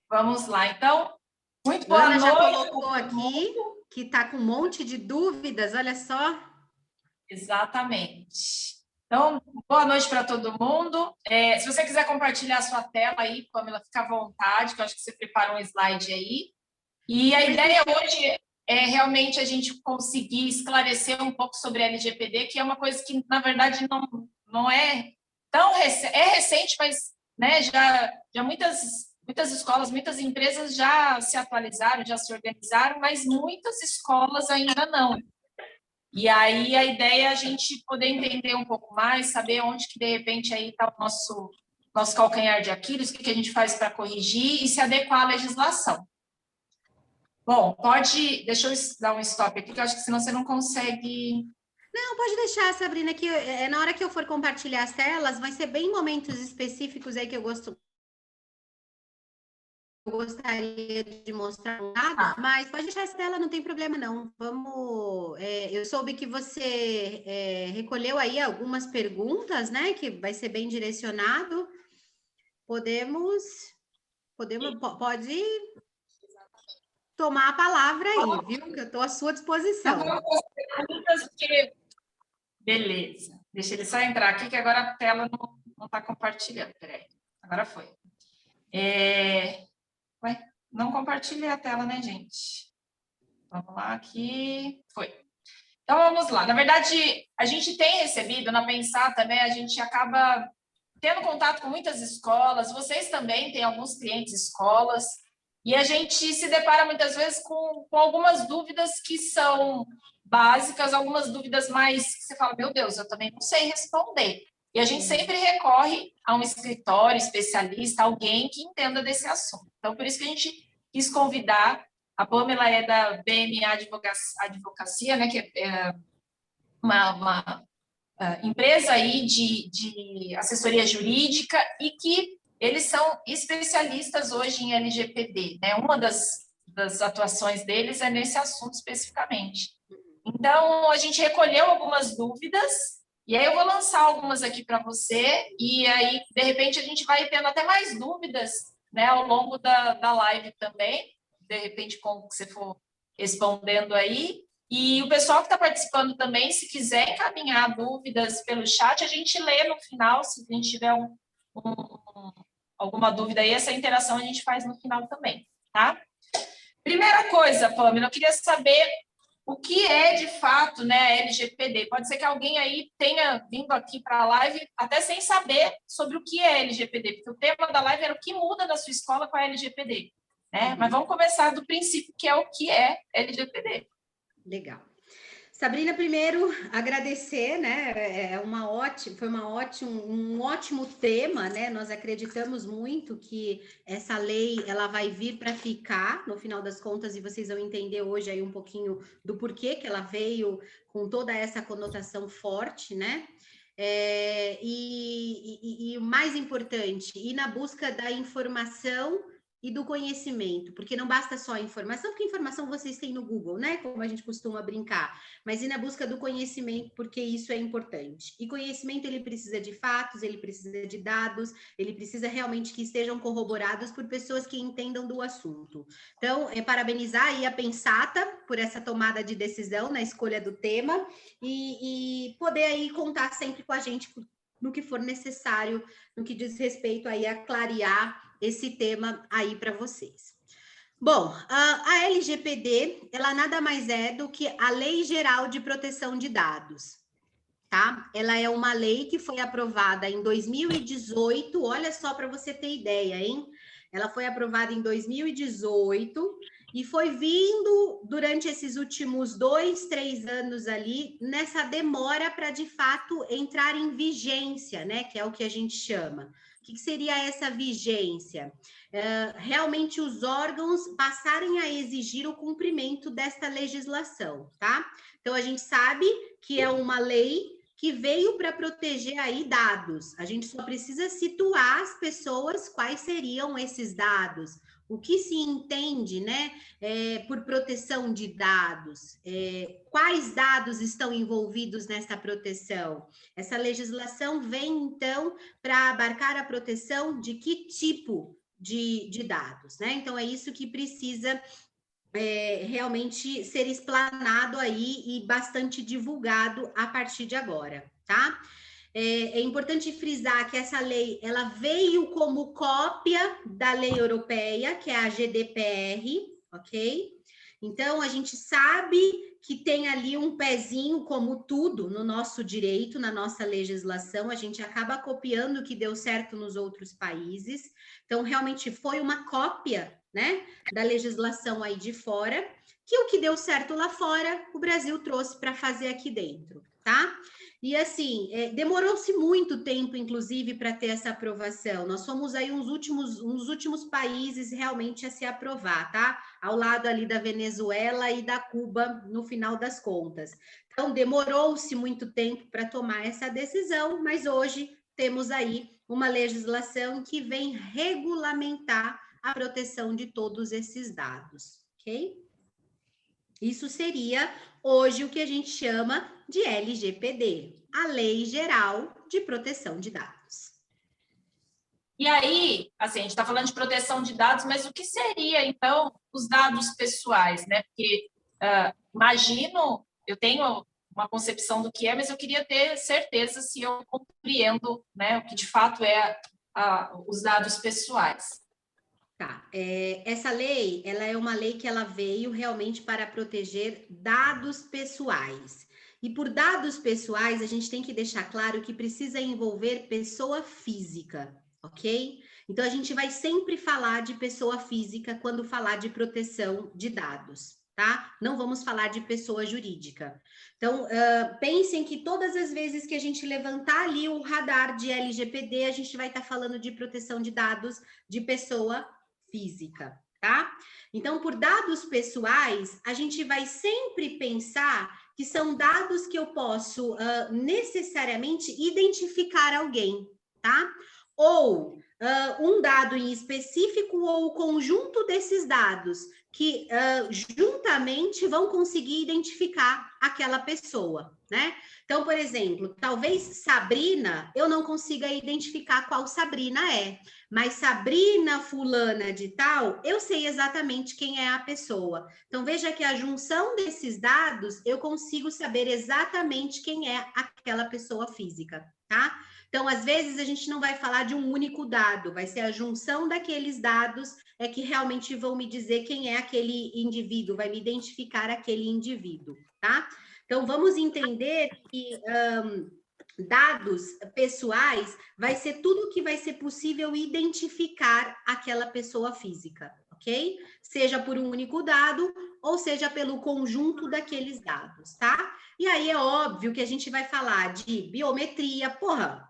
Vamos lá, então. Muito boa Ana noite. já colocou aqui que está com um monte de dúvidas, olha só. Exatamente. Então, boa noite para todo mundo. Se você quiser compartilhar a sua tela aí, Pamela, fica à vontade, que eu acho que você preparou um slide aí. E a ideia hoje é realmente a gente conseguir esclarecer um pouco sobre a LGPD, que é uma coisa que, na verdade, não é tão recente, é recente, mas né, já muitas escolas, muitas empresas já se atualizaram, já se organizaram, mas muitas escolas ainda não. E aí a ideia é a gente poder entender um pouco mais, saber onde que, de repente, aí está o nosso calcanhar de Aquiles, o que a gente faz para corrigir e se adequar à legislação. Bom, deixa eu dar um stop aqui, que eu acho que senão você não consegue... Não, pode deixar, Sabrina, que na hora que eu for compartilhar as telas, vai ser bem momentos específicos aí que eu gostaria de mostrar um dado, mas pode deixar essa tela, não tem problema não. Vamos, eu soube que você recolheu aí algumas perguntas, né, que vai ser bem direcionado. Pode tomar a palavra aí, viu? Que eu estou à sua disposição. Então, vamos fazer perguntas, porque... Beleza. Deixa ele só entrar aqui, que agora a tela não está compartilhando. Peraí, agora foi. Ué, não compartilhei a tela, né, gente? Vamos lá aqui. Foi. Então, vamos lá. Na verdade, a gente tem recebido, na Pensata, né, a gente acaba tendo contato com muitas escolas, vocês também têm alguns clientes escolas, e a gente se depara muitas vezes com algumas dúvidas que são básicas, algumas dúvidas mais que você fala, meu Deus, eu também não sei responder. E a gente sempre recorre a um escritório especialista, alguém que entenda desse assunto. Então, por isso que a gente quis convidar, a Pamela é da BMA Advocacia, né, que é uma empresa aí de assessoria jurídica e que eles são especialistas hoje em LGPD, né? Uma das atuações deles é nesse assunto especificamente. Então, a gente recolheu algumas dúvidas e aí eu vou lançar algumas aqui para você e aí, de repente, a gente vai tendo até mais dúvidas, né, ao longo da live também, de repente, com o que você for respondendo aí. E o pessoal que está participando também, se quiser encaminhar dúvidas pelo chat, a gente lê no final, se a gente tiver alguma dúvida aí, essa interação a gente faz no final também, tá? Primeira coisa, Pamela, eu queria saber o que é, de fato, né, a LGPD. Pode ser que alguém aí tenha vindo aqui para a live até sem saber sobre o que é LGPD, porque o tema da live era o que muda na sua escola com a LGPD, né? Mas vamos começar do princípio, que é o que é LGPD. Legal. Sabrina, primeiro agradecer, né? Foi um ótimo tema, né? Nós acreditamos muito que essa lei ela vai vir para ficar, no final das contas, e vocês vão entender hoje aí um pouquinho do porquê que ela veio com toda essa conotação forte, né? E o mais importante, ir na busca da informação e do conhecimento, porque não basta só a informação, porque informação vocês têm no Google, né? Como a gente costuma brincar, mas ir na busca do conhecimento, porque isso é importante. E conhecimento, ele precisa de fatos, ele precisa de dados, ele precisa realmente que estejam corroborados por pessoas que entendam do assunto. Então, parabenizar aí a Pensata por essa tomada de decisão na escolha do tema e poder aí contar sempre com a gente no que for necessário, no que diz respeito aí a clarear esse tema aí para vocês. Bom, a LGPD, ela nada mais é do que a Lei Geral de Proteção de Dados, tá? Ela é uma lei que foi aprovada em 2018, olha só para você ter ideia, hein? Ela foi aprovada em 2018 e foi vindo durante esses últimos 2, 3 anos ali, nessa demora para, de fato, entrar em vigência, né? Que é o que a gente chama. O que seria essa vigência? Realmente os órgãos passarem a exigir o cumprimento desta legislação, tá? Então, a gente sabe que é uma lei que veio para proteger aí dados. A gente só precisa situar as pessoas quais seriam esses dados. O que se entende, né, por proteção de dados? Quais dados estão envolvidos nessa proteção? Essa legislação vem, então, para abarcar a proteção de que tipo de dados, né? Então, é isso que precisa realmente ser explanado aí e bastante divulgado a partir de agora, tá? É importante frisar que essa lei, ela veio como cópia da lei europeia, que é a GDPR, ok? Então, a gente sabe que tem ali um pezinho, como tudo, no nosso direito, na nossa legislação, a gente acaba copiando o que deu certo nos outros países. Então, realmente foi uma cópia, né, da legislação aí de fora, que o que deu certo lá fora, o Brasil trouxe para fazer aqui dentro, tá? E assim, demorou-se muito tempo, inclusive, para ter essa aprovação. Nós fomos aí uns últimos países realmente a se aprovar, tá? Ao lado ali da Venezuela e da Cuba, no final das contas. Então, demorou-se muito tempo para tomar essa decisão, mas hoje temos aí uma legislação que vem regulamentar a proteção de todos esses dados, ok? Isso seria hoje o que a gente chama de LGPD, a Lei Geral de Proteção de Dados. E aí, assim, a gente está falando de proteção de dados, mas o que seria, então, os dados pessoais, né? Porque, imagino, eu tenho uma concepção do que é, mas eu queria ter certeza se eu compreendo, né, o que de fato é os dados pessoais. Tá, essa lei, ela é uma lei que ela veio realmente para proteger dados pessoais. E por dados pessoais, a gente tem que deixar claro que precisa envolver pessoa física, ok? Então, a gente vai sempre falar de pessoa física quando falar de proteção de dados, tá? Não vamos falar de pessoa jurídica. Então, pensem que todas as vezes que a gente levantar ali o radar de LGPD, a gente vai estar falando de proteção de dados de pessoa física, tá? Então, por dados pessoais, a gente vai sempre pensar que são dados que eu posso necessariamente identificar alguém, tá? Ou um dado em específico ou o conjunto desses dados que juntamente vão conseguir identificar aquela pessoa, né? Então, por exemplo, talvez Sabrina, eu não consiga identificar qual Sabrina é, mas Sabrina fulana de tal, eu sei exatamente quem é a pessoa. Então, veja que a junção desses dados, eu consigo saber exatamente quem é aquela pessoa física, tá? Então, às vezes, a gente não vai falar de um único dado, vai ser a junção daqueles dados é que realmente vão me dizer quem é aquele indivíduo, vai me identificar aquele indivíduo, tá? Então, vamos entender que dados pessoais vai ser tudo que vai ser possível identificar aquela pessoa física, ok? Seja por um único dado ou seja pelo conjunto daqueles dados, tá? E aí é óbvio que a gente vai falar de biometria. Porra,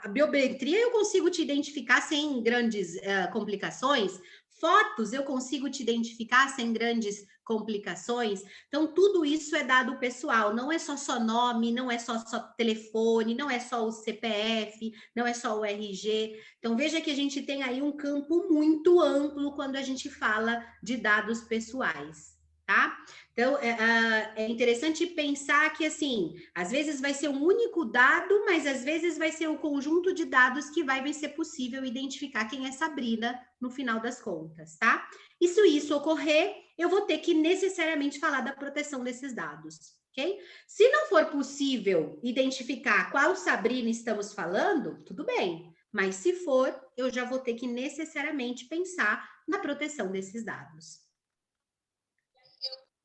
a biometria eu consigo te identificar sem grandes complicações. Fotos eu consigo te identificar sem grandes complicações. Então, tudo isso é dado pessoal, não é só nome, não é só telefone, não é só o CPF, não é só o RG. Então, veja que a gente tem aí um campo muito amplo quando a gente fala de dados pessoais, tá? Então, é interessante pensar que, assim, às vezes vai ser um único dado, mas às vezes vai ser o conjunto de dados que vai ser possível identificar quem é Sabrina no final das contas, tá? E se isso ocorrer, eu vou ter que necessariamente falar da proteção desses dados, ok? Se não for possível identificar qual Sabrina estamos falando, tudo bem. Mas se for, eu já vou ter que necessariamente pensar na proteção desses dados.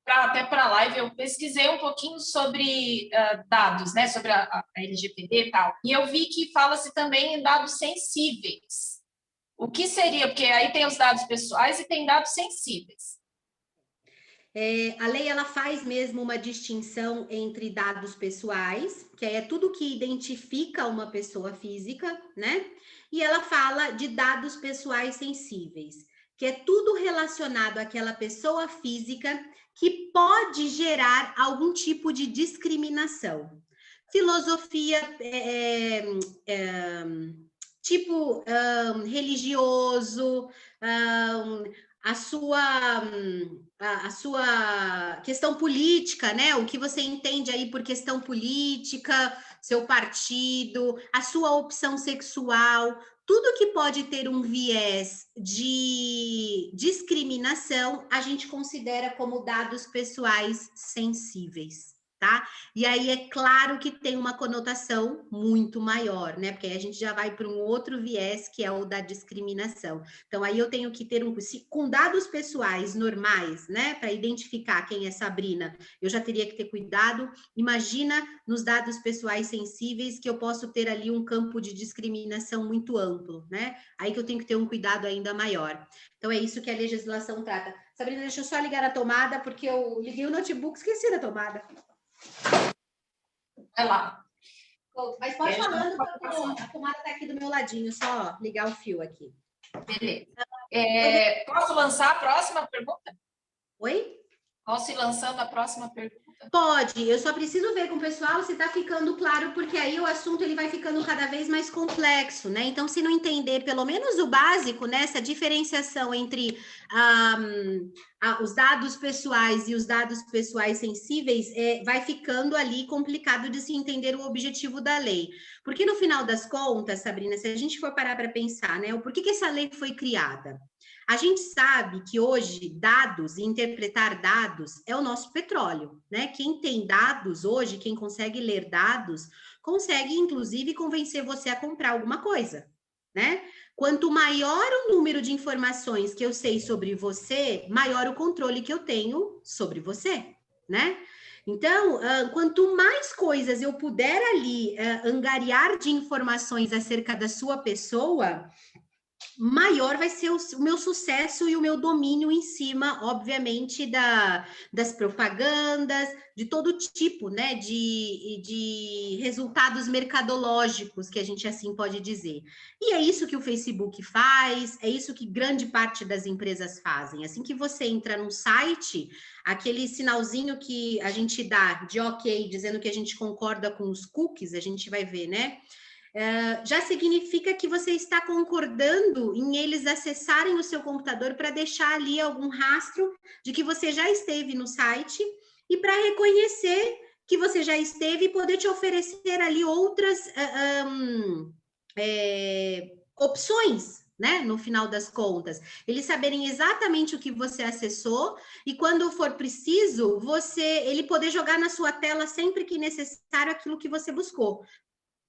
Até para a live, eu pesquisei um pouquinho sobre dados, né, sobre a LGPD e tal, e eu vi que fala-se também em dados sensíveis. O que seria? Porque aí tem os dados pessoais e tem dados sensíveis. A lei ela faz mesmo uma distinção entre dados pessoais, que é tudo que identifica uma pessoa física, né? E ela fala de dados pessoais sensíveis, que é tudo relacionado àquela pessoa física que pode gerar algum tipo de discriminação. Filosofia, tipo religioso, a sua questão política, né? O que você entende aí por questão política, seu partido, a sua opção sexual, tudo que pode ter um viés de discriminação, a gente considera como dados pessoais sensíveis, tá? E aí é claro que tem uma conotação muito maior, né? Porque aí a gente já vai para um outro viés, que é o da discriminação. Então, aí eu tenho que ter com dados pessoais normais, né? Para identificar quem é Sabrina, eu já teria que ter cuidado. Imagina nos dados pessoais sensíveis, que eu posso ter ali um campo de discriminação muito amplo, né? Aí que eu tenho que ter um cuidado ainda maior. Então, é isso que a legislação trata. Sabrina, deixa eu só ligar a tomada, porque eu liguei o notebook, esqueci da tomada. Vai lá. Mas pode falando, porque a tomada está aqui do meu ladinho, só ligar o fio aqui. Beleza. Posso lançar a próxima pergunta? Oi? Posso ir lançando a próxima pergunta? Pode, eu só preciso ver com o pessoal se está ficando claro, porque aí o assunto ele vai ficando cada vez mais complexo, né? Então, se não entender pelo menos o básico, né? Essa diferenciação entre os dados pessoais e os dados pessoais sensíveis, vai ficando ali complicado de se entender o objetivo da lei. Porque no final das contas, Sabrina, se a gente for parar para pensar, né? O porquê que essa lei foi criada? A gente sabe que hoje dados e interpretar dados é o nosso petróleo, né? Quem tem dados hoje, quem consegue ler dados, consegue inclusive convencer você a comprar alguma coisa, né? Quanto maior o número de informações que eu sei sobre você, maior o controle que eu tenho sobre você, né? Então, quanto mais coisas eu puder ali angariar de informações acerca da sua pessoa, maior vai ser o meu sucesso e o meu domínio em cima, obviamente, das propagandas, de todo tipo, né, de resultados mercadológicos, que a gente assim pode dizer. E é isso que o Facebook faz, é isso que grande parte das empresas fazem. Assim que você entra num site, aquele sinalzinho que a gente dá de ok, dizendo que a gente concorda com os cookies, a gente vai ver, né? Já significa que você está concordando em eles acessarem o seu computador para deixar ali algum rastro de que você já esteve no site e para reconhecer que você já esteve e poder te oferecer ali outras opções, né? No final das contas, eles saberem exatamente o que você acessou e quando for preciso, ele poder jogar na sua tela sempre que necessário aquilo que você buscou.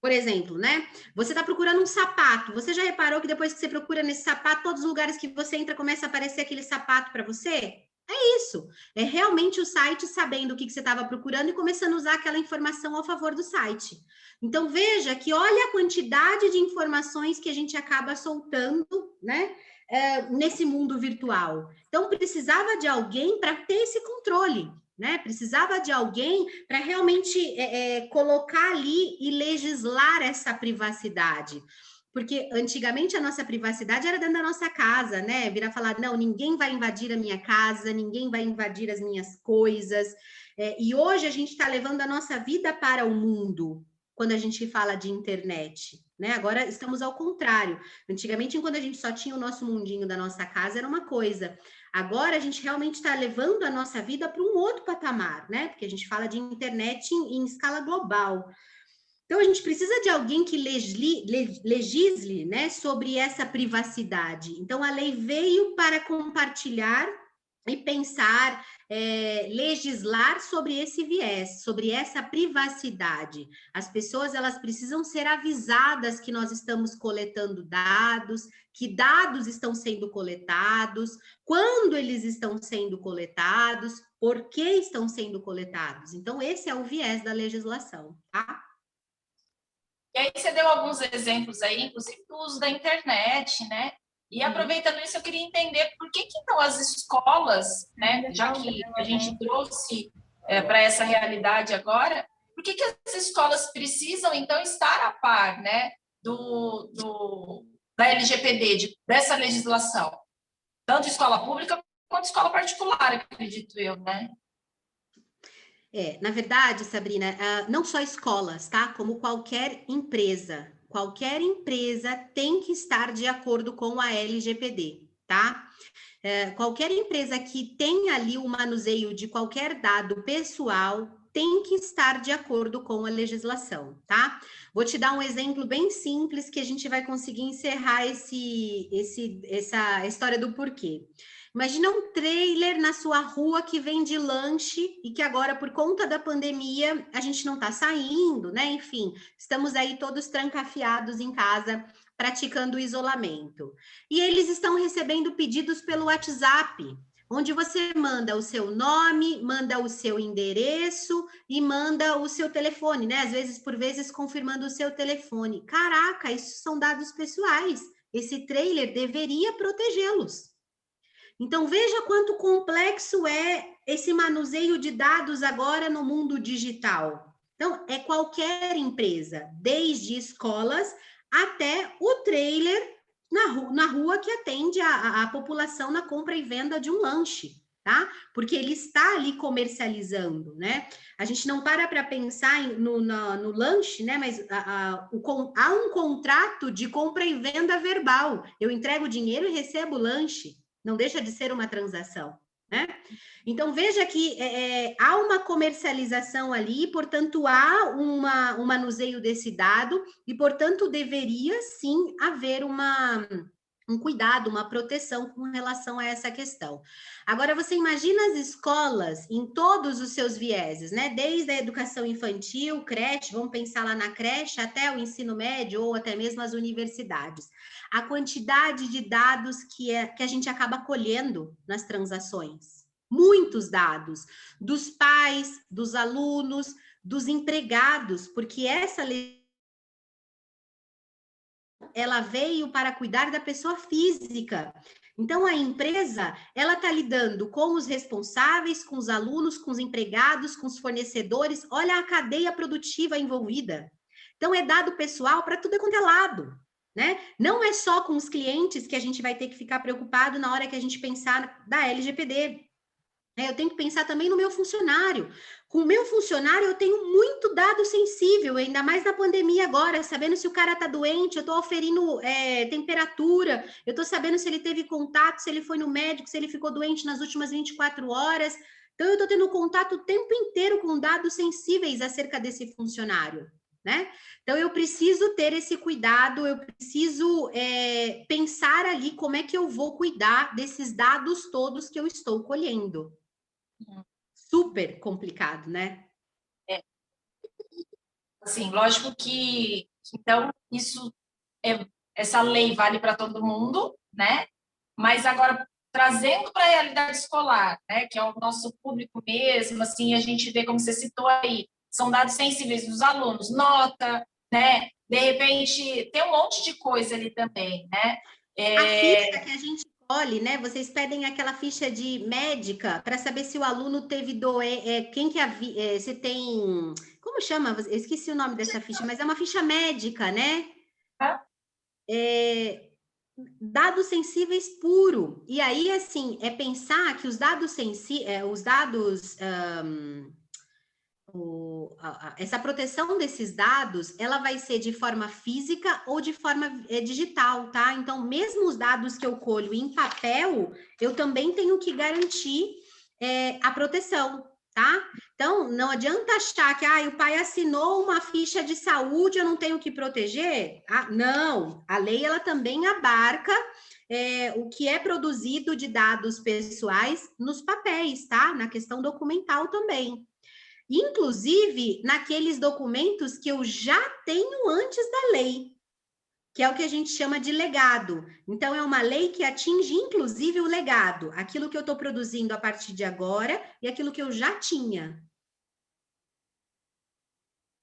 Por exemplo, né? Você está procurando um sapato. Você já reparou que depois que você procura nesse sapato, todos os lugares que você entra começa a aparecer aquele sapato para você? É isso. É realmente o site sabendo o que você estava procurando e começando a usar aquela informação ao favor do site. Então, veja que olha a quantidade de informações que a gente acaba soltando, né? Nesse mundo virtual. Então, precisava de alguém para ter esse controle. Né? Precisava de alguém para realmente colocar ali e legislar essa privacidade. Porque antigamente a nossa privacidade era dentro da nossa casa, né? Virar falar, não, ninguém vai invadir a minha casa, ninguém vai invadir as minhas coisas. E hoje a gente está levando a nossa vida para o mundo, quando a gente fala de internet. Né? Agora estamos ao contrário. Antigamente, quando a gente só tinha o nosso mundinho da nossa casa, era uma coisa. Agora a gente realmente está levando a nossa vida para um outro patamar, né? Porque a gente fala de internet em escala global. Então a gente precisa de alguém que legisle, né, sobre essa privacidade. Então a lei veio para compartilhar e pensar, legislar sobre esse viés, sobre essa privacidade. As pessoas, elas precisam ser avisadas que nós estamos coletando dados, que dados estão sendo coletados, quando eles estão sendo coletados, por que estão sendo coletados. Então, esse é o viés da legislação, tá? E aí você deu alguns exemplos aí, inclusive do uso da internet, né? E aproveitando isso, eu queria entender por que então as escolas, né, já que a gente trouxe para essa realidade agora, por que as escolas precisam, então, estar a par, né, da LGPD, dessa legislação? Tanto escola pública quanto escola particular, acredito eu, né? Na verdade, Sabrina, não só escolas, tá? Como qualquer empresa. Qualquer empresa tem que estar de acordo com a LGPD, tá? Qualquer empresa que tenha ali o manuseio de qualquer dado pessoal, tem que estar de acordo com a legislação, tá? Vou te dar um exemplo bem simples que a gente vai conseguir encerrar essa história do porquê. Imagina um trailer na sua rua que vende lanche e que agora, por conta da pandemia, a gente não está saindo, né? Enfim, estamos aí todos trancafiados em casa, praticando o isolamento. E eles estão recebendo pedidos pelo WhatsApp, onde você manda o seu nome, manda o seu endereço e manda o seu telefone, né? Às vezes, por vezes, confirmando o seu telefone. Caraca, isso são dados pessoais. Esse trailer deveria protegê-los. Então, veja quanto complexo é esse manuseio de dados agora no mundo digital. Então, é qualquer empresa, desde escolas até o trailer na rua que atende a população na compra e venda de um lanche, tá? Porque ele está ali comercializando, né? A gente não para pensar no lanche, né? Mas há um contrato de compra e venda verbal. Eu entrego dinheiro e recebo lanche. Não deixa de ser uma transação, né? Então, veja que há uma comercialização ali, portanto, há um manuseio desse dado e, portanto, deveria, sim, haver um cuidado, uma proteção com relação a essa questão. Agora, você imagina as escolas em todos os seus vieses, né? Desde a educação infantil, creche, vamos pensar lá na creche, até o ensino médio ou até mesmo as universidades. A quantidade de dados que a gente acaba colhendo nas transações. Muitos dados, dos pais, dos alunos, dos empregados, porque essa lei ela veio para cuidar da pessoa física. Então, a empresa, ela está lidando com os responsáveis, com os alunos, com os empregados, com os fornecedores. Olha a cadeia produtiva envolvida. Então, é dado pessoal para tudo quanto é lado, né? Não é só com os clientes que a gente vai ter que ficar preocupado na hora que a gente pensar da LGPD. Eu tenho que pensar também no meu funcionário. Com o meu funcionário, eu tenho muito dado sensível, ainda mais na pandemia agora, sabendo se o cara está doente, eu estou oferindo temperatura, eu estou sabendo se ele teve contato, se ele foi no médico, se ele ficou doente nas últimas 24 horas. Então, eu estou tendo contato o tempo inteiro com dados sensíveis acerca desse funcionário, né? Então, eu preciso ter esse cuidado, eu preciso pensar ali como é que eu vou cuidar desses dados todos que eu estou colhendo. Super complicado, né? Assim, lógico que, então, essa lei vale para todo mundo, né? Mas agora, trazendo para a realidade escolar, né, que é o nosso público mesmo, assim, a gente vê, como você citou aí, são dados sensíveis dos alunos, nota, né? De repente, tem um monte de coisa ali também, né? A ficha que a gente colhe, né? Vocês pedem aquela ficha de médica para saber se o aluno teve quem que se tem, como chama? Eu esqueci o nome dessa ficha, mas é uma ficha médica, né? Dados sensíveis puro. E aí, assim, é pensar que os dados sensíveis, essa proteção desses dados, ela vai ser de forma física ou de forma digital, tá? Então, mesmo os dados que eu colho em papel, eu também tenho que garantir a proteção, tá? Então, não adianta achar que o pai assinou uma ficha de saúde, eu não tenho que proteger. Não, a lei, ela também abarca o que é produzido de dados pessoais nos papéis, tá? Na questão documental também. Inclusive naqueles documentos que eu já tenho antes da lei, que é o que a gente chama de legado. Então, é uma lei que atinge, inclusive, o legado, aquilo que eu estou produzindo a partir de agora e aquilo que eu já tinha.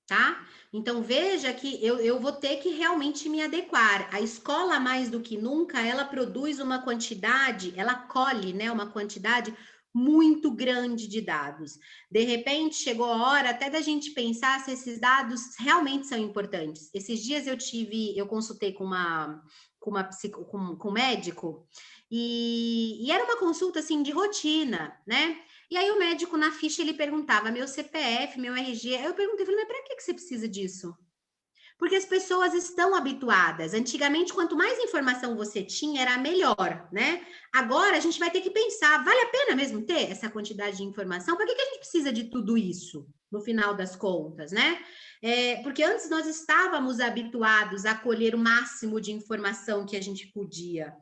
Tá? Então, veja que eu vou ter que realmente me adequar. A escola, mais do que nunca, ela produz uma quantidade, ela colhe, né, uma quantidade muito grande de dados. De repente, chegou a hora até da gente pensar se esses dados realmente são importantes. Esses dias eu consultei com um médico, e era uma consulta, assim, de rotina, né? E aí o médico, na ficha, ele perguntava meu CPF, meu RG. Aí eu perguntei, falei, mas para que você precisa disso? Porque as pessoas estão habituadas. Antigamente, quanto mais informação você tinha, era melhor, né? Agora, a gente vai ter que pensar, vale a pena mesmo ter essa quantidade de informação? Para que a gente precisa de tudo isso? no final das contas, né? Porque antes nós estávamos habituados a colher o máximo de informação que a gente podia,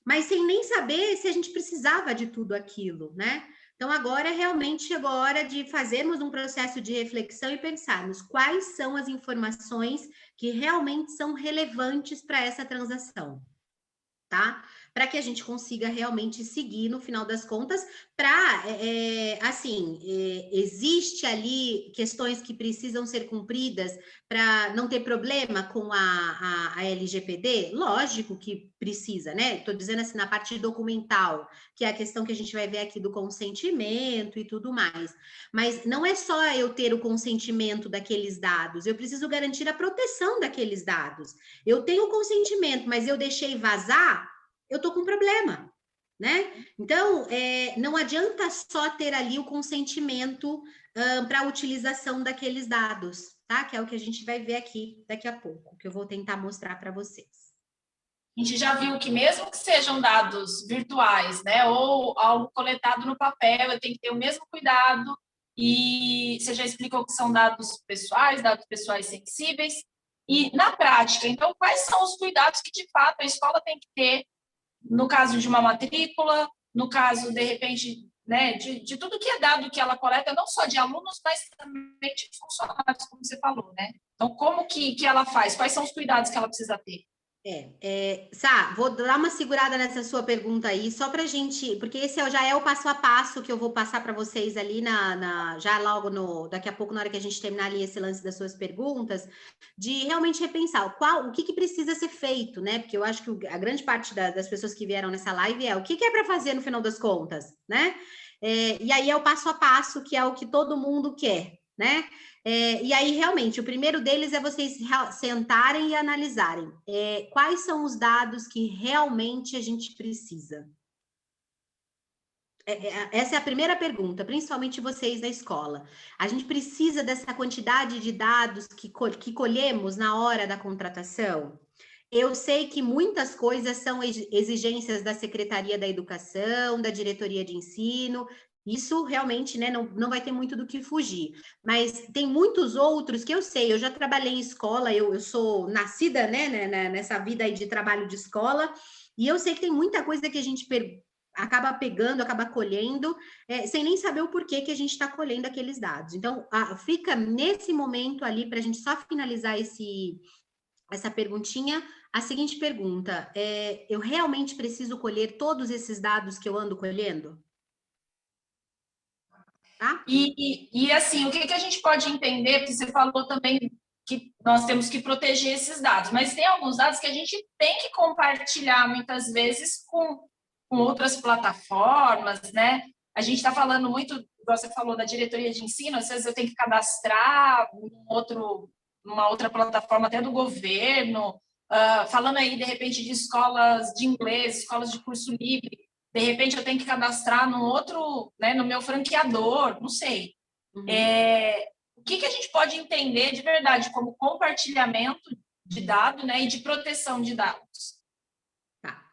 mas sem nem saber se a gente precisava de tudo aquilo, né? Então, agora realmente chegou a hora de fazermos um processo de reflexão e pensarmos quais são as informações que realmente são relevantes para essa transação, tá? Para que a gente consiga realmente seguir no final das contas, existe ali questões que precisam ser cumpridas para não ter problema com a LGPD? Lógico que precisa, né? Estou dizendo assim, na parte documental, que é a questão que a gente vai ver aqui do consentimento e tudo mais. Mas não é só eu ter o consentimento daqueles dados, eu preciso garantir a proteção daqueles dados. Eu tenho o consentimento, mas eu deixei vazar, eu estou com problema, né? Então, não adianta só ter ali o consentimento para a utilização daqueles dados, tá? Que é o que a gente vai ver aqui daqui a pouco, que eu vou tentar mostrar para vocês. A gente já viu que mesmo que sejam dados virtuais, né, ou algo coletado no papel, eu tenho que ter o mesmo cuidado, e você já explicou que são dados pessoais sensíveis, e na prática, então, quais são os cuidados que, de fato, a escola tem que ter no caso de uma matrícula, no caso, de repente, né, de tudo que é dado que ela coleta, não só de alunos, mas também de funcionários, como você falou, né? Então, como que ela faz? Quais são os cuidados que ela precisa ter? Sá, vou dar uma segurada nessa sua pergunta aí, só para gente, porque esse já é o passo a passo que eu vou passar para vocês ali já logo daqui a pouco, na hora que a gente terminar ali esse lance das suas perguntas, de realmente repensar o que precisa ser feito, né? Porque eu acho que a grande parte das pessoas que vieram nessa live o que é para fazer no final das contas, né? E aí é o passo a passo, que é o que todo mundo quer, né? E aí, realmente, o primeiro deles é vocês sentarem e analisarem quais são os dados que realmente a gente precisa. Essa é a primeira pergunta, principalmente vocês da escola. A gente precisa dessa quantidade de dados que colhemos na hora da contratação? Eu sei que muitas coisas são exigências da Secretaria da Educação, da Diretoria de Ensino. Isso realmente, né, não vai ter muito do que fugir. Mas tem muitos outros que eu sei. Eu já trabalhei em escola, eu sou nascida, né, nessa vida aí de trabalho de escola, e eu sei que tem muita coisa que a gente acaba pegando, acaba colhendo, sem nem saber o porquê que a gente está colhendo aqueles dados. Então, fica nesse momento ali, para a gente só finalizar essa perguntinha, a seguinte pergunta: eu realmente preciso colher todos esses dados que eu ando colhendo? Tá? E assim, o que a gente pode entender, porque você falou também que nós temos que proteger esses dados, mas tem alguns dados que a gente tem que compartilhar muitas vezes com outras plataformas, né? A gente está falando muito, igual você falou, da diretoria de ensino, às vezes eu tenho que cadastrar numa outra plataforma até do governo, falando aí, de repente, de escolas de inglês, escolas de curso livre, de repente eu tenho que cadastrar no outro, né, no meu franqueador, não sei. Uhum. O que a gente pode entender de verdade como compartilhamento de dados, né, e de proteção de dados? Tá.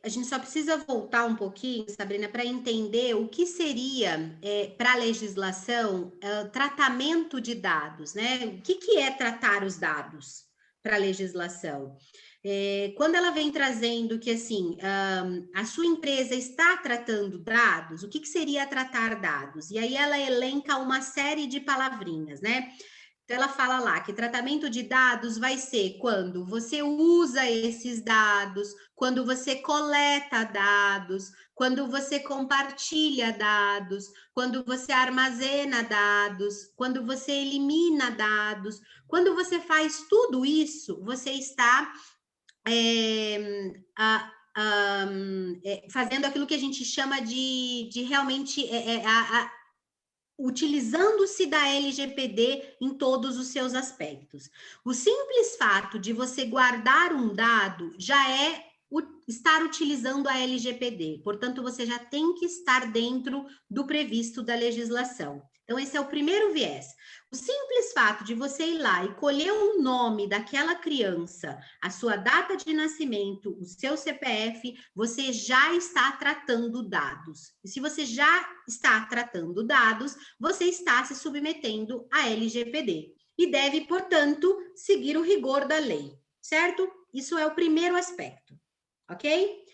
A gente só precisa voltar um pouquinho, Sabrina, para entender o que seria, para a legislação, tratamento de dados, né? O que é tratar os dados para a legislação? Quando ela vem trazendo que, assim, a sua empresa está tratando dados, o que seria tratar dados? E aí ela elenca uma série de palavrinhas, né? Então, ela fala lá que tratamento de dados vai ser quando você usa esses dados, quando você coleta dados, quando você compartilha dados, quando você armazena dados, quando você elimina dados. Quando você faz tudo isso, você está fazendo aquilo que a gente chama de realmente utilizando-se da LGPD em todos os seus aspectos. O simples fato de você guardar um dado já é estar utilizando a LGPD. Portanto, você já tem que estar dentro do previsto da legislação. Então, esse é o primeiro viés. O simples fato de você ir lá e colher o nome daquela criança, a sua data de nascimento, o seu CPF, você já está tratando dados. E se você já está tratando dados, você está se submetendo à LGPD. E deve, portanto, seguir o rigor da lei, certo? Isso é o primeiro aspecto, ok?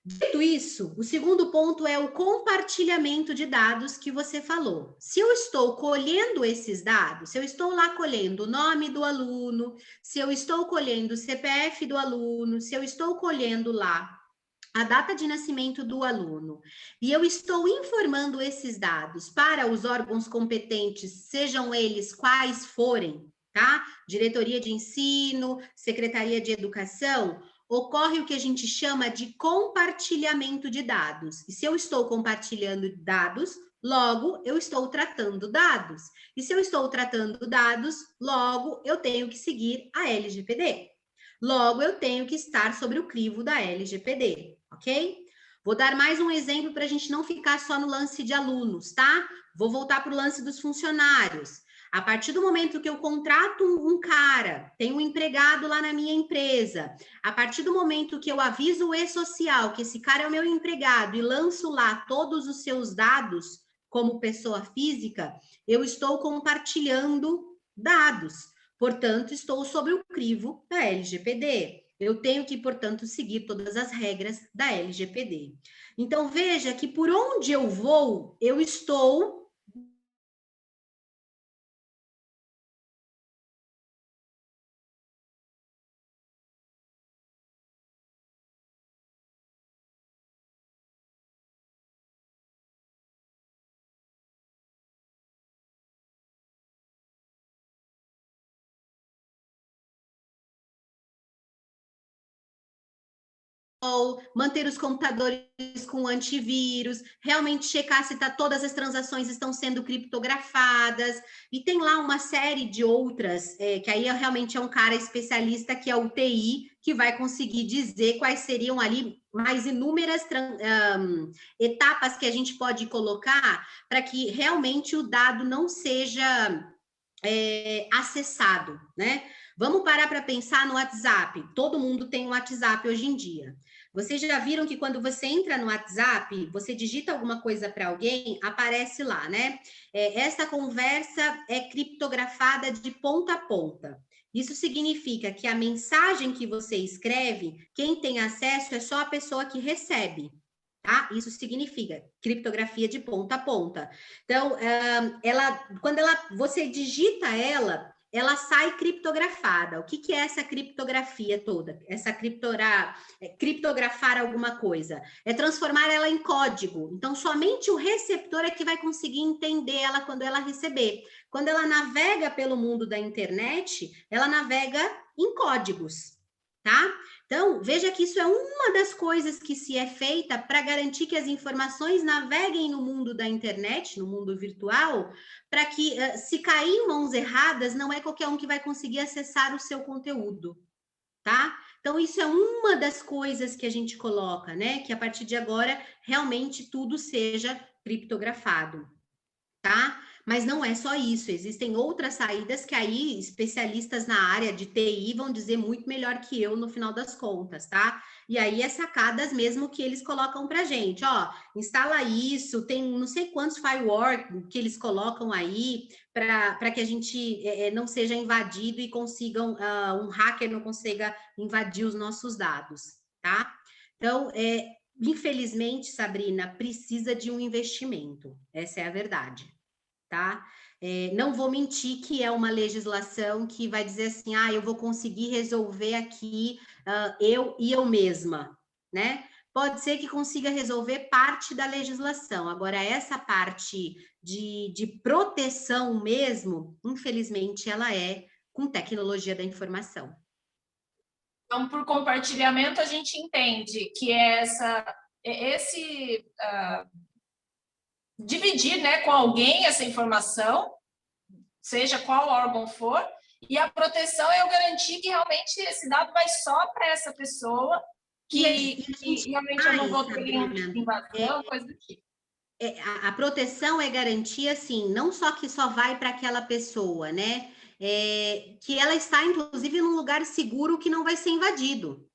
Dito isso, o segundo ponto é o compartilhamento de dados que você falou. Se eu estou colhendo esses dados, se eu estou lá colhendo o nome do aluno, se eu estou colhendo o CPF do aluno, se eu estou colhendo lá a data de nascimento do aluno, e eu estou informando esses dados para os órgãos competentes, sejam eles quais forem, tá? Diretoria de ensino, Secretaria de Educação, ocorre o que a gente chama de compartilhamento de dados. E se eu estou compartilhando dados, logo eu estou tratando dados. E se eu estou tratando dados, logo eu tenho que seguir a LGPD. Logo eu tenho que estar sobre o crivo da LGPD, ok? Vou dar mais um exemplo para a gente não ficar só no lance de alunos, tá? Vou voltar para o lance dos funcionários. A partir do momento que eu contrato um cara, tenho um empregado lá na minha empresa, a partir do momento que eu aviso o e-social que esse cara é o meu empregado e lanço lá todos os seus dados como pessoa física, eu estou compartilhando dados. Portanto, estou sobre o crivo da LGPD. Eu tenho que, portanto, seguir todas as regras da LGPD. Então, veja que por onde eu vou, eu estou manter os computadores com antivírus, realmente checar se todas as transações estão sendo criptografadas, e tem lá uma série de outras, que aí realmente é um cara especialista, que é o TI, que vai conseguir dizer quais seriam ali mais inúmeras etapas que a gente pode colocar para que realmente o dado não seja acessado, né? Vamos parar para pensar no WhatsApp. Todo mundo tem um WhatsApp hoje em dia. Vocês já viram que quando você entra no WhatsApp, você digita alguma coisa para alguém, aparece lá, né? Essa conversa é criptografada de ponta a ponta. Isso significa que a mensagem que você escreve, quem tem acesso é só a pessoa que recebe. Tá? Isso significa criptografia de ponta a ponta. Então, quando você digita ela sai criptografada. O que é essa criptografia toda? Essa criptografar alguma coisa. É transformar ela em código. Então, somente o receptor é que vai conseguir entender ela quando ela receber. Quando ela navega pelo mundo da internet, ela navega em códigos, tá? Então, veja que isso é uma das coisas que se é feita para garantir que as informações naveguem no mundo da internet, no mundo virtual, para que, se cair em mãos erradas, não é qualquer um que vai conseguir acessar o seu conteúdo, tá? Então, isso é uma das coisas que a gente coloca, né? Que a partir de agora, realmente tudo seja criptografado, tá? Mas não é só isso, existem outras saídas que aí especialistas na área de TI vão dizer muito melhor que eu no final das contas, tá? E aí é sacadas mesmo que eles colocam pra gente, ó, instala isso, tem não sei quantos firewall que eles colocam aí para que a gente não seja invadido e consigam, um hacker não consiga invadir os nossos dados, tá? Então, infelizmente, Sabrina, precisa de um investimento, essa é a verdade. Tá? Não vou mentir que é uma legislação que vai dizer assim, eu vou conseguir resolver aqui eu mesma, né? Pode ser que consiga resolver parte da legislação, agora essa parte de proteção mesmo, infelizmente, ela é com tecnologia da informação. Então, por compartilhamento, a gente entende que dividir, né, com alguém essa informação, seja qual órgão for, e a proteção é eu garantir que realmente esse dado vai só para essa pessoa que realmente eu não vou ter nenhum tipo de invasão, coisa do tipo. A proteção é garantia, assim, não só que só vai para aquela pessoa, né? Que ela está, inclusive, num lugar seguro que não vai ser invadido,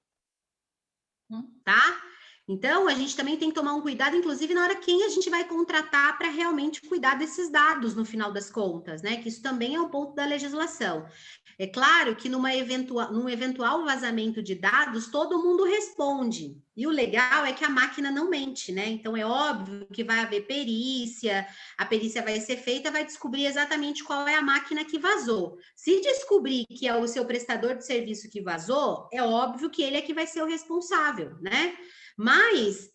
tá? Então, a gente também tem que tomar um cuidado, inclusive, na hora quem a gente vai contratar para realmente cuidar desses dados, no final das contas, né? Que isso também é um ponto da legislação. É claro que num eventual vazamento de dados, todo mundo responde. E o legal é que a máquina não mente, né? Então, é óbvio que vai haver perícia, a perícia vai ser feita, vai descobrir exatamente qual é a máquina que vazou. Se descobrir que é o seu prestador de serviço que vazou, é óbvio que ele é que vai ser o responsável, né? Mas,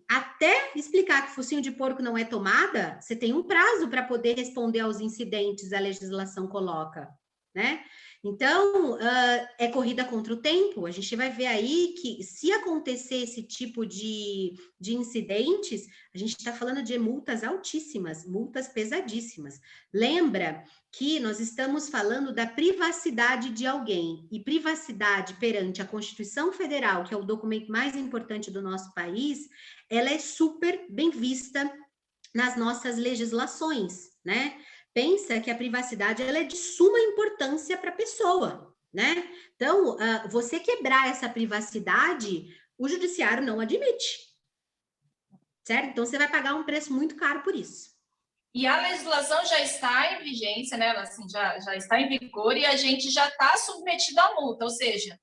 até explicar que focinho de porco não é tomada, você tem um prazo para poder responder aos incidentes a legislação coloca, né? Então, é corrida contra o tempo. A gente vai ver aí que, se acontecer esse tipo de incidentes, a gente está falando de multas altíssimas, multas pesadíssimas. Lembra que nós estamos falando da privacidade de alguém, e privacidade perante a Constituição Federal, que é o documento mais importante do nosso país, ela é super bem vista nas nossas legislações, né? Pensa que a privacidade ela é de suma importância para a pessoa, né? Então, você quebrar essa privacidade, o judiciário não admite, certo? Então, você vai pagar um preço muito caro por isso. E a legislação já está em vigência, né? Ela, assim, já está em vigor e a gente já está submetido à multa, ou seja,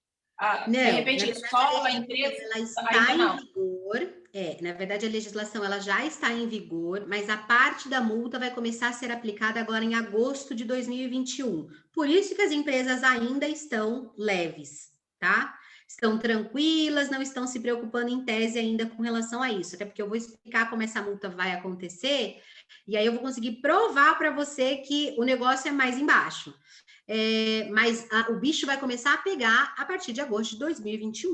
de repente a escola, a empresa, ela está em vigor. Na verdade, a legislação ela já está em vigor, mas a parte da multa vai começar a ser aplicada agora em agosto de 2021. Por isso que as empresas ainda estão leves, tá? Estão tranquilas, não estão se preocupando em tese ainda com relação a isso, até porque eu vou explicar como essa multa vai acontecer, e aí eu vou conseguir provar para você que o negócio é mais embaixo. Mas o bicho vai começar a pegar a partir de agosto de 2021.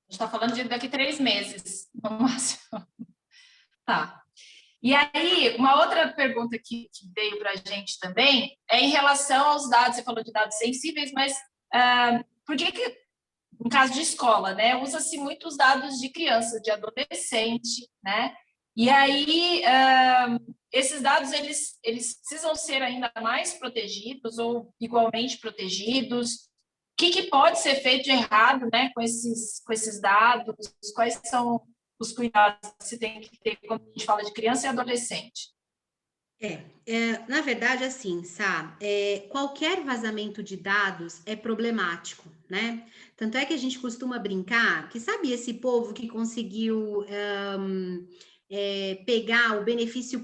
A gente está falando de daqui 3 meses, no máximo. Tá. E aí, uma outra pergunta que veio para a gente também é em relação aos dados. Você falou de dados sensíveis, mas por que, no caso de escola, né, usa-se muito os dados de criança, de adolescente, né? E aí, esses dados, eles precisam ser ainda mais protegidos ou igualmente protegidos? O que pode ser feito de errado, né, com esses dados? Quais são os cuidados que se tem que ter quando a gente fala de criança e adolescente? Na verdade, assim, Sá, qualquer vazamento de dados é problemático, né? Tanto é que a gente costuma brincar que, sabe, esse povo que conseguiu pegar o benefício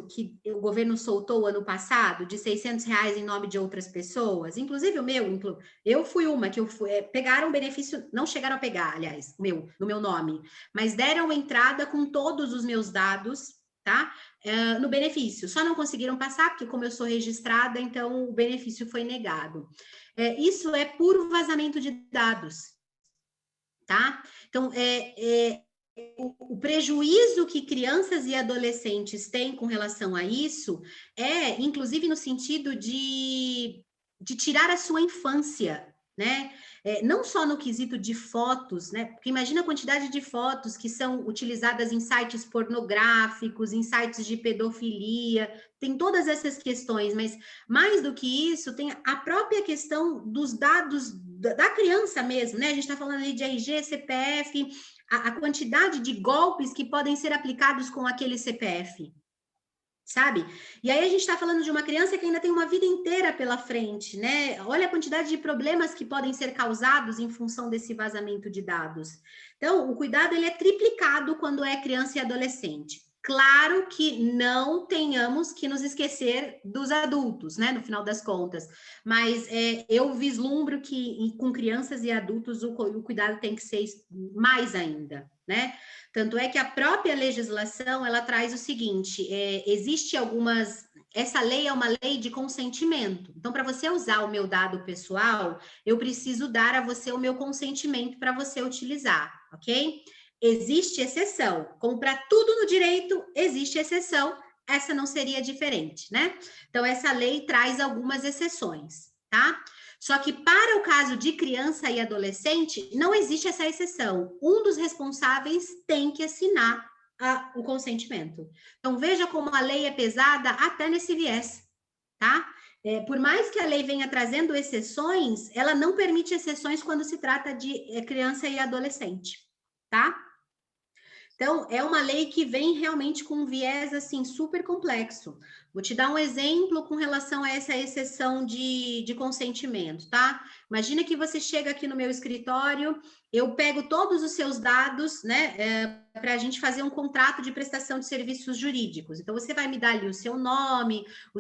que o governo soltou ano passado de R$600 em nome de outras pessoas, inclusive o meu, eu fui uma que pegaram o benefício, não chegaram a pegar, aliás, no meu nome, mas deram entrada com todos os meus dados, tá? No benefício, só não conseguiram passar, porque como eu sou registrada, então o benefício foi negado. Isso é puro vazamento de dados, tá? Então, o prejuízo que crianças e adolescentes têm com relação a isso inclusive, no sentido de tirar a sua infância, né? Não só no quesito de fotos, né? Porque imagina a quantidade de fotos que são utilizadas em sites pornográficos, em sites de pedofilia, tem todas essas questões, mas mais do que isso, tem a própria questão dos dados da criança mesmo, né? A gente está falando ali de RG, CPF, a quantidade de golpes que podem ser aplicados com aquele CPF, sabe? E aí a gente está falando de uma criança que ainda tem uma vida inteira pela frente, né? Olha a quantidade de problemas que podem ser causados em função desse vazamento de dados. Então, o cuidado ele é triplicado quando é criança e adolescente. Claro que não tenhamos que nos esquecer dos adultos, né? No final das contas. Mas eu vislumbro que com crianças e adultos o cuidado tem que ser mais ainda, né? Tanto é que a própria legislação, ela traz o seguinte, existe essa lei é uma lei de consentimento. Então, para você usar o meu dado pessoal, eu preciso dar a você o meu consentimento para você utilizar, ok? Existe exceção, como para tudo no direito, existe exceção, essa não seria diferente, né? Então, essa lei traz algumas exceções. tá? Só que para o caso de criança e adolescente, não existe essa exceção. Um dos responsáveis tem que assinar o consentimento. Então, veja como a lei é pesada até nesse viés, tá? Por mais que a lei venha trazendo exceções, ela não permite exceções quando se trata de criança e adolescente, tá? Então, é uma lei que vem realmente com um viés, assim, super complexo. Vou te dar um exemplo com relação a essa exceção de consentimento, tá? Imagina que você chega aqui no meu escritório, eu pego todos os seus dados, né, para a gente fazer um contrato de prestação de serviços jurídicos. Então, você vai me dar ali o seu nome, o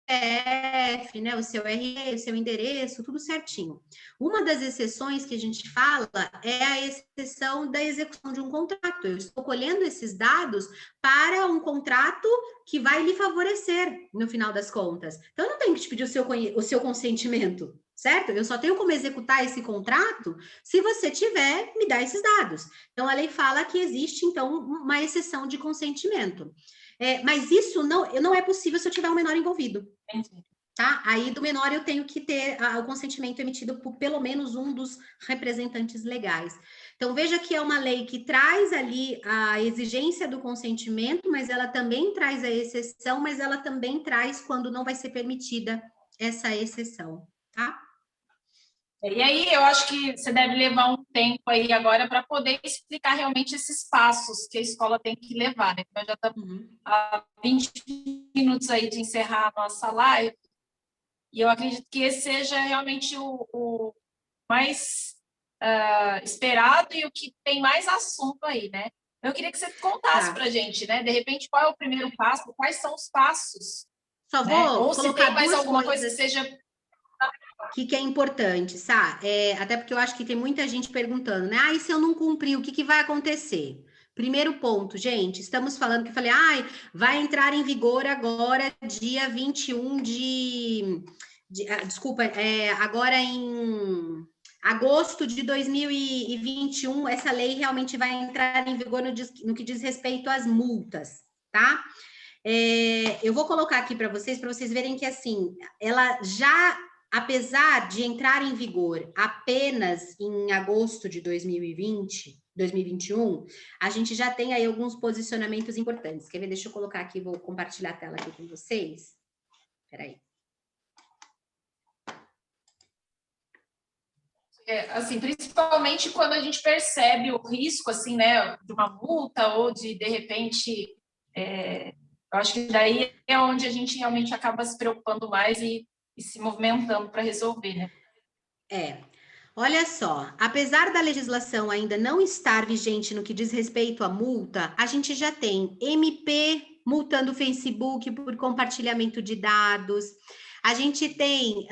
CPF, né, o seu RE, o seu endereço, tudo certinho. Uma das exceções que a gente fala é a exceção da execução de um contrato. Eu estou colhendo esses dados para um contrato que vai lhe favorecer no final das contas. Então, eu não tenho que te pedir o seu consentimento, certo? Eu só tenho como executar esse contrato se você tiver, me dar esses dados. Então, a lei fala que existe, então, uma exceção de consentimento. Mas isso não é possível se eu tiver um menor envolvido. Tá? Aí do menor eu tenho que ter o consentimento emitido por pelo menos um dos representantes legais. Então veja que é uma lei que traz ali a exigência do consentimento, mas ela também traz a exceção, mas ela também traz quando não vai ser permitida essa exceção, tá? E aí, eu acho que você deve levar um tempo aí agora para poder explicar realmente esses passos que a escola tem que levar, né? Nós já estamos há 20 minutos aí de encerrar a nossa live, e eu acredito que esse seja realmente o mais esperado e o que tem mais assunto aí, né? Eu queria que você contasse para a gente, né? De repente, qual é o primeiro passo, quais são os passos? Só vou né? Ou colocar se tem mais alguma coisa coisas que seja... que é importante, sabe? Até porque eu acho que tem muita gente perguntando, né? E se eu não cumprir, o que vai acontecer? Primeiro ponto, gente, estamos falando que eu falei, vai entrar em vigor agora, dia 21 desculpa, agora em agosto de 2021, essa lei realmente vai entrar em vigor no que diz respeito às multas, tá? Eu vou colocar aqui para vocês verem que, assim, ela já, apesar de entrar em vigor apenas em agosto de 2021, a gente já tem aí alguns posicionamentos importantes. Quer ver? Deixa eu colocar aqui, vou compartilhar a tela aqui com vocês. Peraí. Assim, principalmente quando a gente percebe o risco, assim, né, de uma multa ou de repente, eu acho que daí é onde a gente realmente acaba se preocupando mais e se movimentando para resolver, né? Olha só, apesar da legislação ainda não estar vigente no que diz respeito à multa, a gente já tem MP multando o Facebook por compartilhamento de dados, a gente tem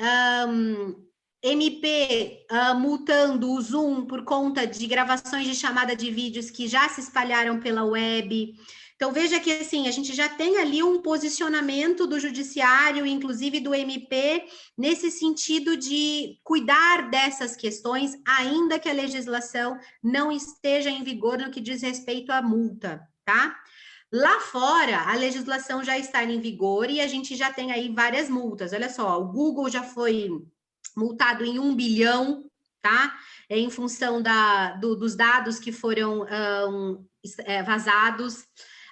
MP multando o Zoom por conta de gravações de chamada de vídeos que já se espalharam pela web. Então, veja que, assim, a gente já tem ali um posicionamento do judiciário, inclusive do MP, nesse sentido de cuidar dessas questões, ainda que a legislação não esteja em vigor no que diz respeito à multa, tá? Lá fora, a legislação já está em vigor e a gente já tem aí várias multas. Olha só, o Google já foi multado em 1 bilhão, tá? Em função dos dados que foram vazados.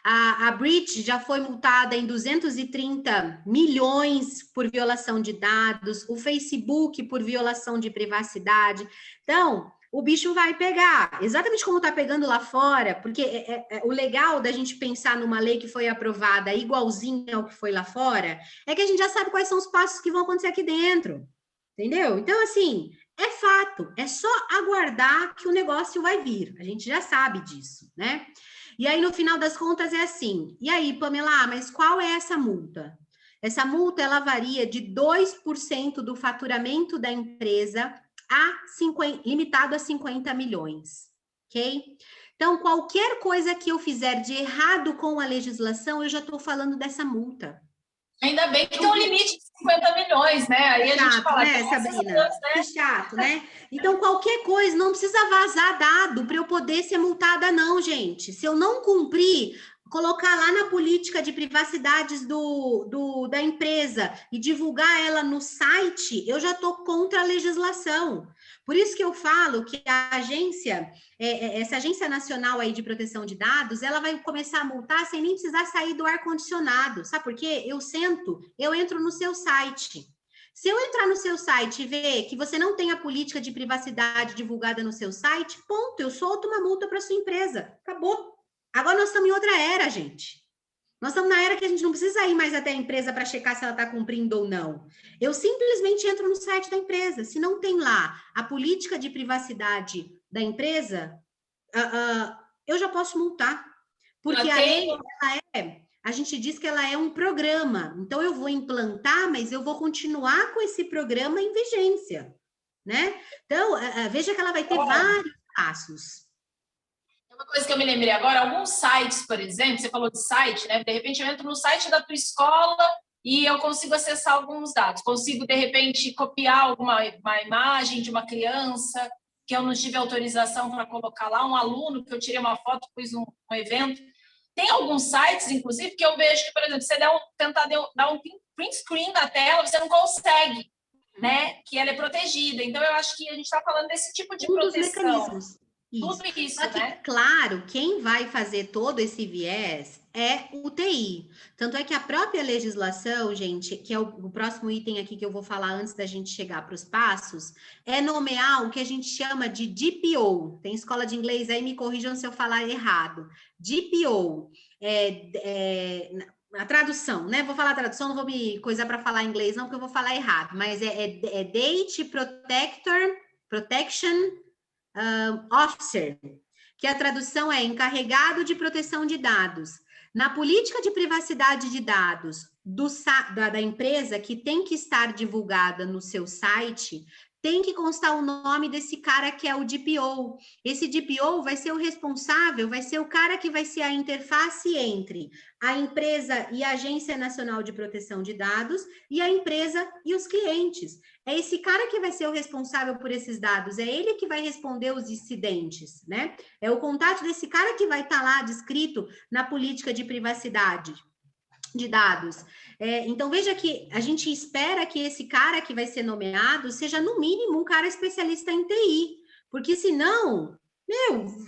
A Brit já foi multada em 230 milhões por violação de dados, o Facebook por violação de privacidade. Então, o bicho vai pegar, exatamente como está pegando lá fora, porque o legal da gente pensar numa lei que foi aprovada igualzinha ao que foi lá fora, é que a gente já sabe quais são os passos que vão acontecer aqui dentro, entendeu? Então, assim, é fato, é só aguardar que o negócio vai vir, a gente já sabe disso, né? E aí, no final das contas, é assim. E aí, Pamela, mas qual é essa multa? Essa multa, ela varia de 2% do faturamento da empresa limitado a 50 milhões, ok? Então, qualquer coisa que eu fizer de errado com a legislação, eu já estou falando dessa multa. Ainda bem que tem um limite de 50 milhões, né? Aí a gente fala, né, Sabrina? Que chato, né? Então, qualquer coisa, não precisa vazar dado para eu poder ser multada, não, gente. Se eu não cumprir, colocar lá na política de privacidades da empresa e divulgar ela no site, eu já estou contra a legislação. Por isso que eu falo que a agência, essa Agência Nacional aí de Proteção de Dados, ela vai começar a multar sem nem precisar sair do ar-condicionado. Sabe por quê? Eu entro no seu site. Se eu entrar no seu site e ver que você não tem a política de privacidade divulgada no seu site, ponto, eu solto uma multa para sua empresa. Acabou. Agora nós estamos em outra era, gente. Nós estamos na era que a gente não precisa ir mais até a empresa para checar se ela está cumprindo ou não. Eu simplesmente entro no site da empresa. Se não tem lá a política de privacidade da empresa, eu já posso multar. Porque a lei, a gente diz que ela é um programa. Então, eu vou implantar, mas eu vou continuar com esse programa em vigência, né? Então, veja que ela vai ter vários passos. Uma coisa que eu me lembrei agora, alguns sites, por exemplo, você falou de site, né? De repente eu entro no site da tua escola e eu consigo acessar alguns dados. Consigo, de repente, copiar uma imagem de uma criança que eu não tive autorização para colocar lá, um aluno que eu tirei uma foto, pus um evento. Tem alguns sites, inclusive, que eu vejo que, por exemplo, você tentar dar um print screen na tela, você não consegue, né? Que ela é protegida. Então, eu acho que a gente está falando desse tipo de proteção. Mecanismos. Tudo isso, Só que, né? claro, quem vai fazer todo esse viés é o TI. Tanto é que a própria legislação, gente, que é o próximo item aqui que eu vou falar antes da gente chegar para os passos, é nomear o que a gente chama de DPO. Tem escola de inglês aí, me corrijam se eu falar errado. DPO a tradução, né? Vou falar a tradução, não vou me coisar para falar inglês, não, porque eu vou falar errado, mas é Data Protection Officer, que a tradução é encarregado de proteção de dados. Na política de privacidade de dados da empresa, que tem que estar divulgada no seu site, tem que constar o nome desse cara que é o DPO. Esse DPO vai ser o responsável, vai ser o cara que vai ser a interface entre a empresa e a Agência Nacional de Proteção de Dados e a empresa e os clientes. É esse cara que vai ser o responsável por esses dados, é ele que vai responder os incidentes, né? É o contato desse cara que vai estar lá descrito na política de privacidade de dados. Então, veja que a gente espera que esse cara que vai ser nomeado seja, no mínimo, um cara especialista em TI, porque senão,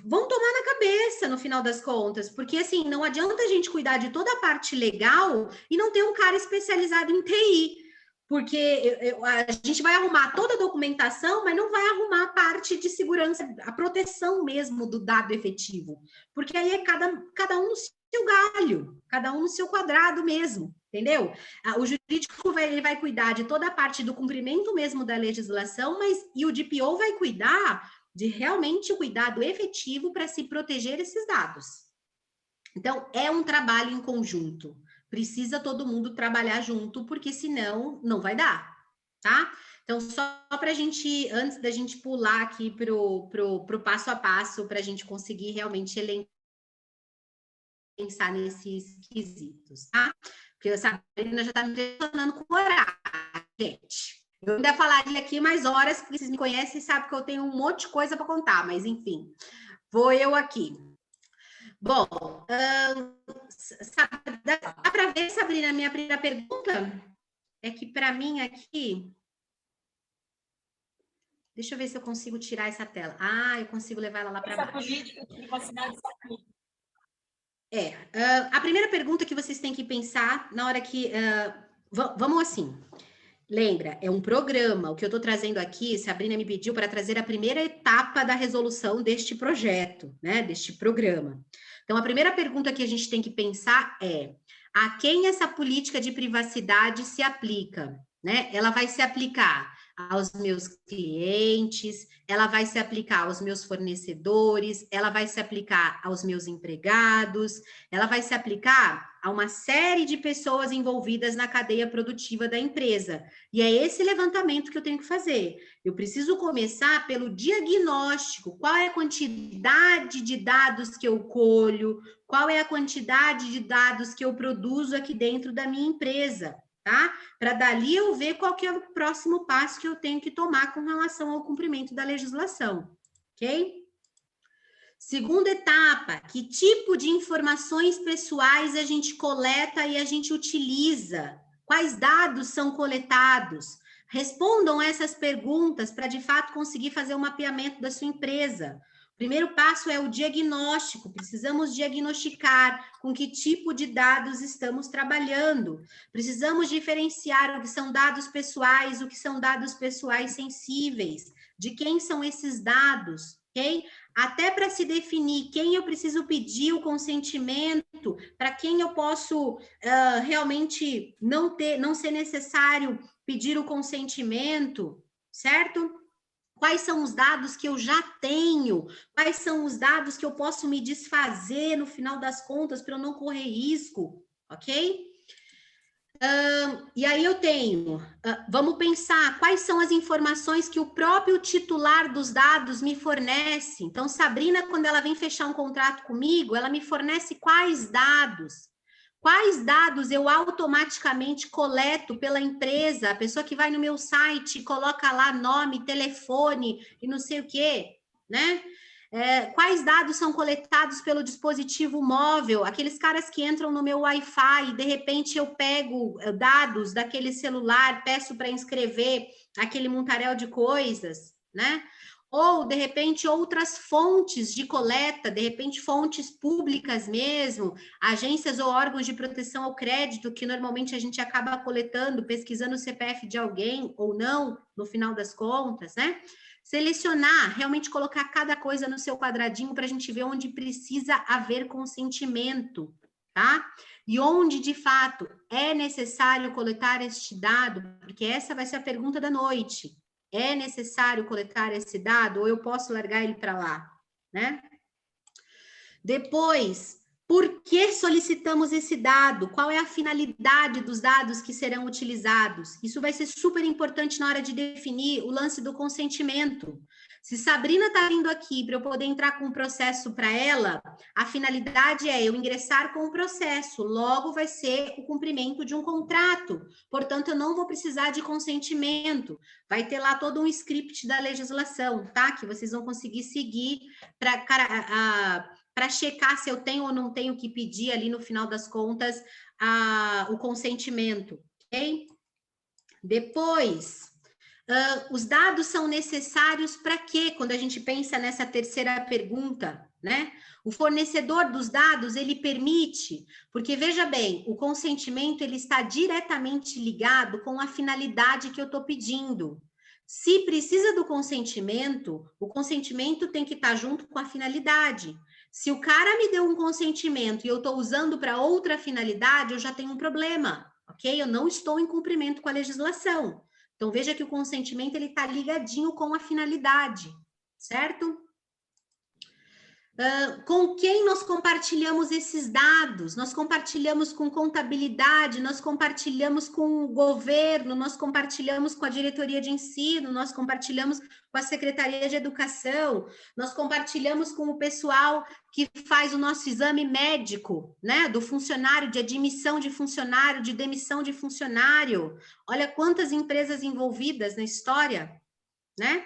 vão tomar na cabeça no final das contas, porque assim, não adianta a gente cuidar de toda a parte legal e não ter um cara especializado em TI, porque a gente vai arrumar toda a documentação, mas não vai arrumar a parte de segurança, a proteção mesmo do dado efetivo, porque aí é cada um no seu galho, cada um no seu quadrado mesmo, entendeu? O jurídico ele vai cuidar de toda a parte do cumprimento mesmo da legislação, e o DPO vai cuidar de realmente o cuidado efetivo para se proteger esses dados. Então, é um trabalho em conjunto. Precisa todo mundo trabalhar junto, porque senão não vai dar, tá? Então, só para a gente, antes da gente pular aqui pro passo a passo, para a gente conseguir realmente pensar nesses quesitos, tá? Porque a Sabrina já está me impressionando com o horário, gente. Eu ainda falaria aqui mais horas, porque vocês me conhecem e sabem que eu tenho um monte de coisa para contar, mas enfim, vou eu aqui. Bom, dá para ver, Sabrina, minha primeira pergunta é que para mim aqui... Deixa eu ver se eu consigo tirar essa tela. Eu consigo levar ela lá para baixo. Essa política de privacidade a primeira pergunta que vocês têm que pensar na hora que... vamos assim... Lembra, é um programa. O que eu estou trazendo aqui, Sabrina me pediu para trazer a primeira etapa da resolução deste projeto, né? Deste programa. Então, a primeira pergunta que a gente tem que pensar é: a quem essa política de privacidade se aplica, né? Ela vai se aplicar aos meus clientes, ela vai se aplicar aos meus fornecedores, ela vai se aplicar aos meus empregados, ela vai se aplicar a uma série de pessoas envolvidas na cadeia produtiva da empresa. E é esse levantamento que eu tenho que fazer. Eu preciso começar pelo diagnóstico. Qual é a quantidade de dados que eu colho? Qual é a quantidade de dados que eu produzo aqui dentro da minha empresa? Tá? Para dali eu ver qual que é o próximo passo que eu tenho que tomar com relação ao cumprimento da legislação. Ok? Segunda etapa, que tipo de informações pessoais a gente coleta e a gente utiliza? Quais dados são coletados? Respondam essas perguntas para, de fato, conseguir fazer o mapeamento da sua empresa. O primeiro passo é o diagnóstico. Precisamos diagnosticar com que tipo de dados estamos trabalhando. Precisamos diferenciar o que são dados pessoais, o que são dados pessoais sensíveis. De quem são esses dados, ok? Até para se definir quem eu preciso pedir o consentimento, para quem eu posso realmente não ser necessário pedir o consentimento, certo? Quais são os dados que eu já tenho? Quais são os dados que eu posso me desfazer no final das contas para eu não correr risco, ok? E aí eu tenho, vamos pensar, quais são as informações que o próprio titular dos dados me fornece? Então, Sabrina, quando ela vem fechar um contrato comigo, ela me fornece quais dados? Quais dados eu automaticamente coleto pela empresa? A pessoa que vai no meu site, coloca lá nome, telefone e não sei o quê, né? Quais dados são coletados pelo dispositivo móvel? Aqueles caras que entram no meu Wi-Fi e de repente eu pego dados daquele celular, peço para inscrever aquele mundaréu de coisas, né? Ou, de repente, outras fontes de coleta, de repente, fontes públicas mesmo, agências ou órgãos de proteção ao crédito, que normalmente a gente acaba coletando, pesquisando o CPF de alguém ou não, no final das contas, né? Selecionar, realmente colocar cada coisa no seu quadradinho para a gente ver onde precisa haver consentimento, tá? E onde, de fato, é necessário coletar este dado, porque essa vai ser a pergunta da noite. É necessário coletar esse dado ou eu posso largar ele para lá, né? Depois, por que solicitamos esse dado? Qual é a finalidade dos dados que serão utilizados? Isso vai ser super importante na hora de definir o lance do consentimento. Se Sabrina está vindo aqui para eu poder entrar com um processo para ela, a finalidade é eu ingressar com o processo, logo vai ser o cumprimento de um contrato. Portanto, eu não vou precisar de consentimento. Vai ter lá todo um script da legislação, tá? Que vocês vão conseguir seguir para checar se eu tenho ou não tenho que pedir ali no final das contas o consentimento, ok? Depois, os dados são necessários para quê? Quando a gente pensa nessa terceira pergunta, né? O fornecedor dos dados, ele permite, porque veja bem, o consentimento, ele está diretamente ligado com a finalidade que eu estou pedindo. Se precisa do consentimento, o consentimento tem que estar junto com a finalidade. Se o cara me deu um consentimento e eu estou usando para outra finalidade, eu já tenho um problema, ok? Eu não estou em cumprimento com a legislação. Então, veja que o consentimento ele está ligadinho com a finalidade, certo? Com quem nós compartilhamos esses dados? Nós compartilhamos com contabilidade, nós compartilhamos com o governo, nós compartilhamos com a diretoria de ensino, nós compartilhamos com a Secretaria de Educação, nós compartilhamos com o pessoal que faz o nosso exame médico, né? Do funcionário, de admissão de funcionário, de demissão de funcionário. Olha quantas empresas envolvidas na história, né?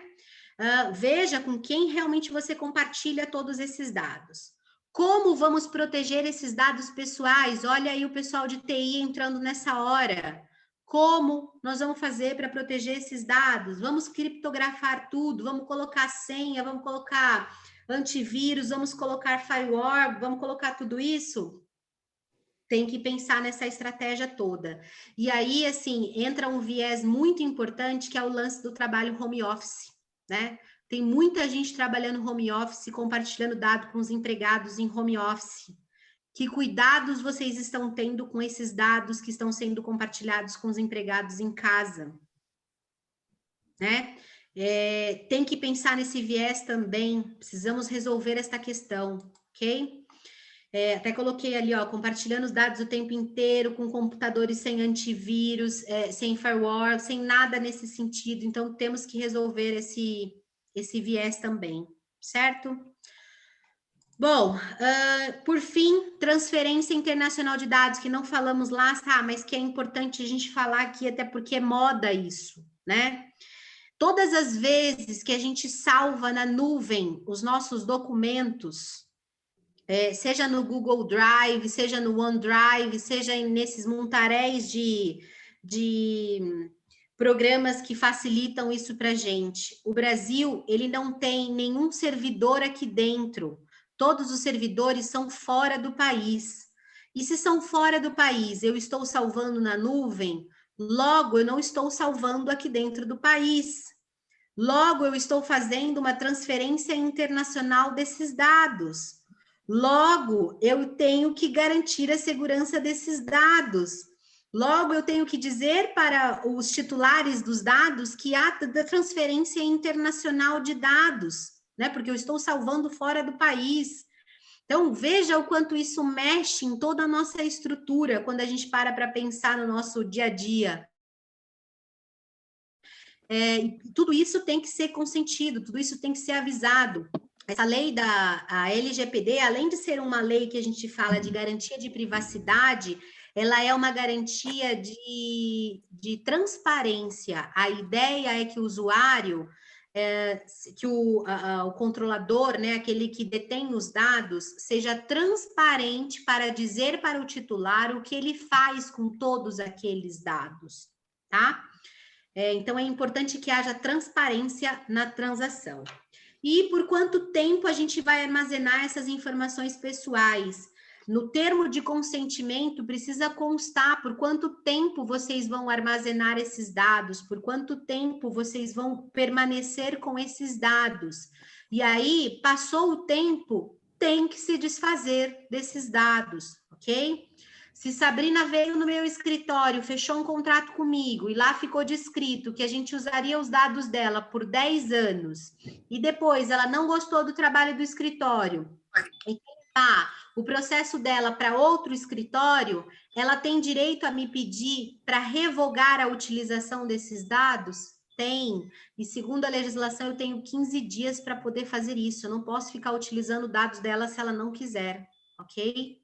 Veja com quem realmente você compartilha todos esses dados. Como vamos proteger esses dados pessoais? Olha aí o pessoal de TI entrando nessa hora. Como nós vamos fazer para proteger esses dados? Vamos criptografar tudo, vamos colocar senha, vamos colocar antivírus, vamos colocar firewall, vamos colocar tudo isso? Tem que pensar nessa estratégia toda. E aí, assim, entra um viés muito importante, que é o lance do trabalho home office, né? Tem muita gente trabalhando home office, compartilhando dados com os empregados em home office. Que cuidados vocês estão tendo com esses dados que estão sendo compartilhados com os empregados em casa? Né? Tem que pensar nesse viés também. Precisamos resolver esta questão, ok? Até coloquei ali, ó, compartilhando os dados o tempo inteiro, com computadores sem antivírus, sem firewall, sem nada nesse sentido. Então, temos que resolver esse viés também, certo? Bom, por fim, transferência internacional de dados, que não falamos lá, tá, mas que é importante a gente falar aqui, até porque é moda isso, né? Todas as vezes que a gente salva na nuvem os nossos documentos, seja no Google Drive, seja no OneDrive, seja nesses montaréis de programas que facilitam isso para a gente. O Brasil, ele não tem nenhum servidor aqui dentro. Todos os servidores são fora do país. E se são fora do país, eu estou salvando na nuvem, logo eu não estou salvando aqui dentro do país. Logo, eu estou fazendo uma transferência internacional desses dados. Logo, eu tenho que garantir a segurança desses dados. Logo, eu tenho que dizer para os titulares dos dados que há da transferência internacional de dados, né? Porque eu estou salvando fora do país. Então, veja o quanto isso mexe em toda a nossa estrutura quando a gente para pensar no nosso dia a dia. Tudo isso tem que ser consentido, tudo isso tem que ser avisado. Essa lei a LGPD, além de ser uma lei que a gente fala de garantia de privacidade, ela é uma garantia de transparência. A ideia é que o usuário, que o controlador, né, aquele que detém os dados, seja transparente para dizer para o titular o que ele faz com todos aqueles dados, tá? Então, é importante que haja transparência na transação. E por quanto tempo a gente vai armazenar essas informações pessoais? No termo de consentimento, precisa constar por quanto tempo vocês vão armazenar esses dados, por quanto tempo vocês vão permanecer com esses dados. E aí, passou o tempo, tem que se desfazer desses dados, ok? Se Sabrina veio no meu escritório, fechou um contrato comigo e lá ficou descrito que a gente usaria os dados dela por 10 anos e depois ela não gostou do trabalho do escritório e tá o processo dela para outro escritório, ela tem direito a me pedir para revogar a utilização desses dados? Tem. E segundo a legislação, eu tenho 15 dias para poder fazer isso. Eu não posso ficar utilizando dados dela se ela não quiser, ok?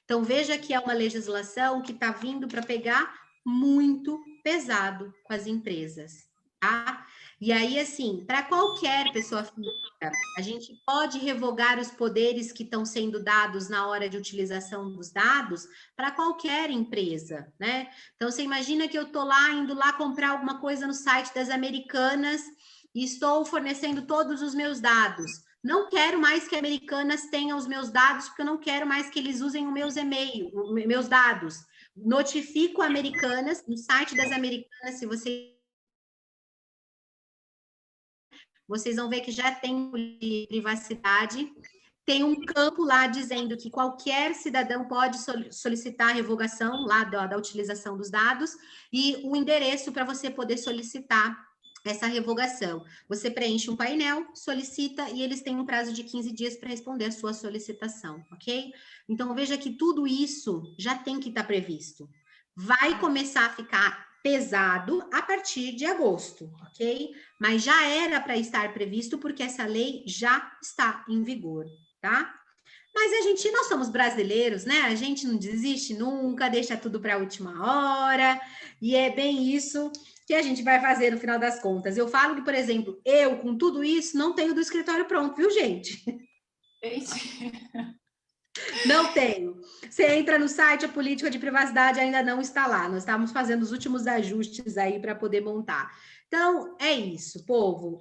Então, veja que é uma legislação que está vindo para pegar muito pesado com as empresas, tá? E aí, assim, para qualquer pessoa física, a gente pode revogar os poderes que estão sendo dados na hora de utilização dos dados para qualquer empresa, né? Então, você imagina que eu estou lá, indo lá comprar alguma coisa no site das Americanas e estou fornecendo todos os meus dados. Não quero mais que Americanas tenham os meus dados, porque eu não quero mais que eles usem os meus e-mails, meus dados. Notifico Americanas, no site das Americanas, se vocês vão ver que já tem privacidade. Tem um campo lá dizendo que qualquer cidadão pode solicitar a revogação lá da utilização dos dados e o endereço para você poder solicitar essa revogação. Você preenche um painel, solicita e eles têm um prazo de 15 dias para responder a sua solicitação, ok? Então, veja que tudo isso já tem que estar previsto. Vai começar a ficar pesado a partir de agosto, ok? Mas já era para estar previsto porque essa lei já está em vigor, tá? Mas nós somos brasileiros, né? A gente não desiste nunca, deixa tudo para a última hora, e é bem isso que a gente vai fazer no final das contas. Eu falo que, por exemplo, eu, com tudo isso, não tenho do escritório pronto, viu, gente? Não tenho. Você entra no site, a política de privacidade ainda não está lá. Nós estamos fazendo os últimos ajustes aí para poder montar. Então, é isso, povo.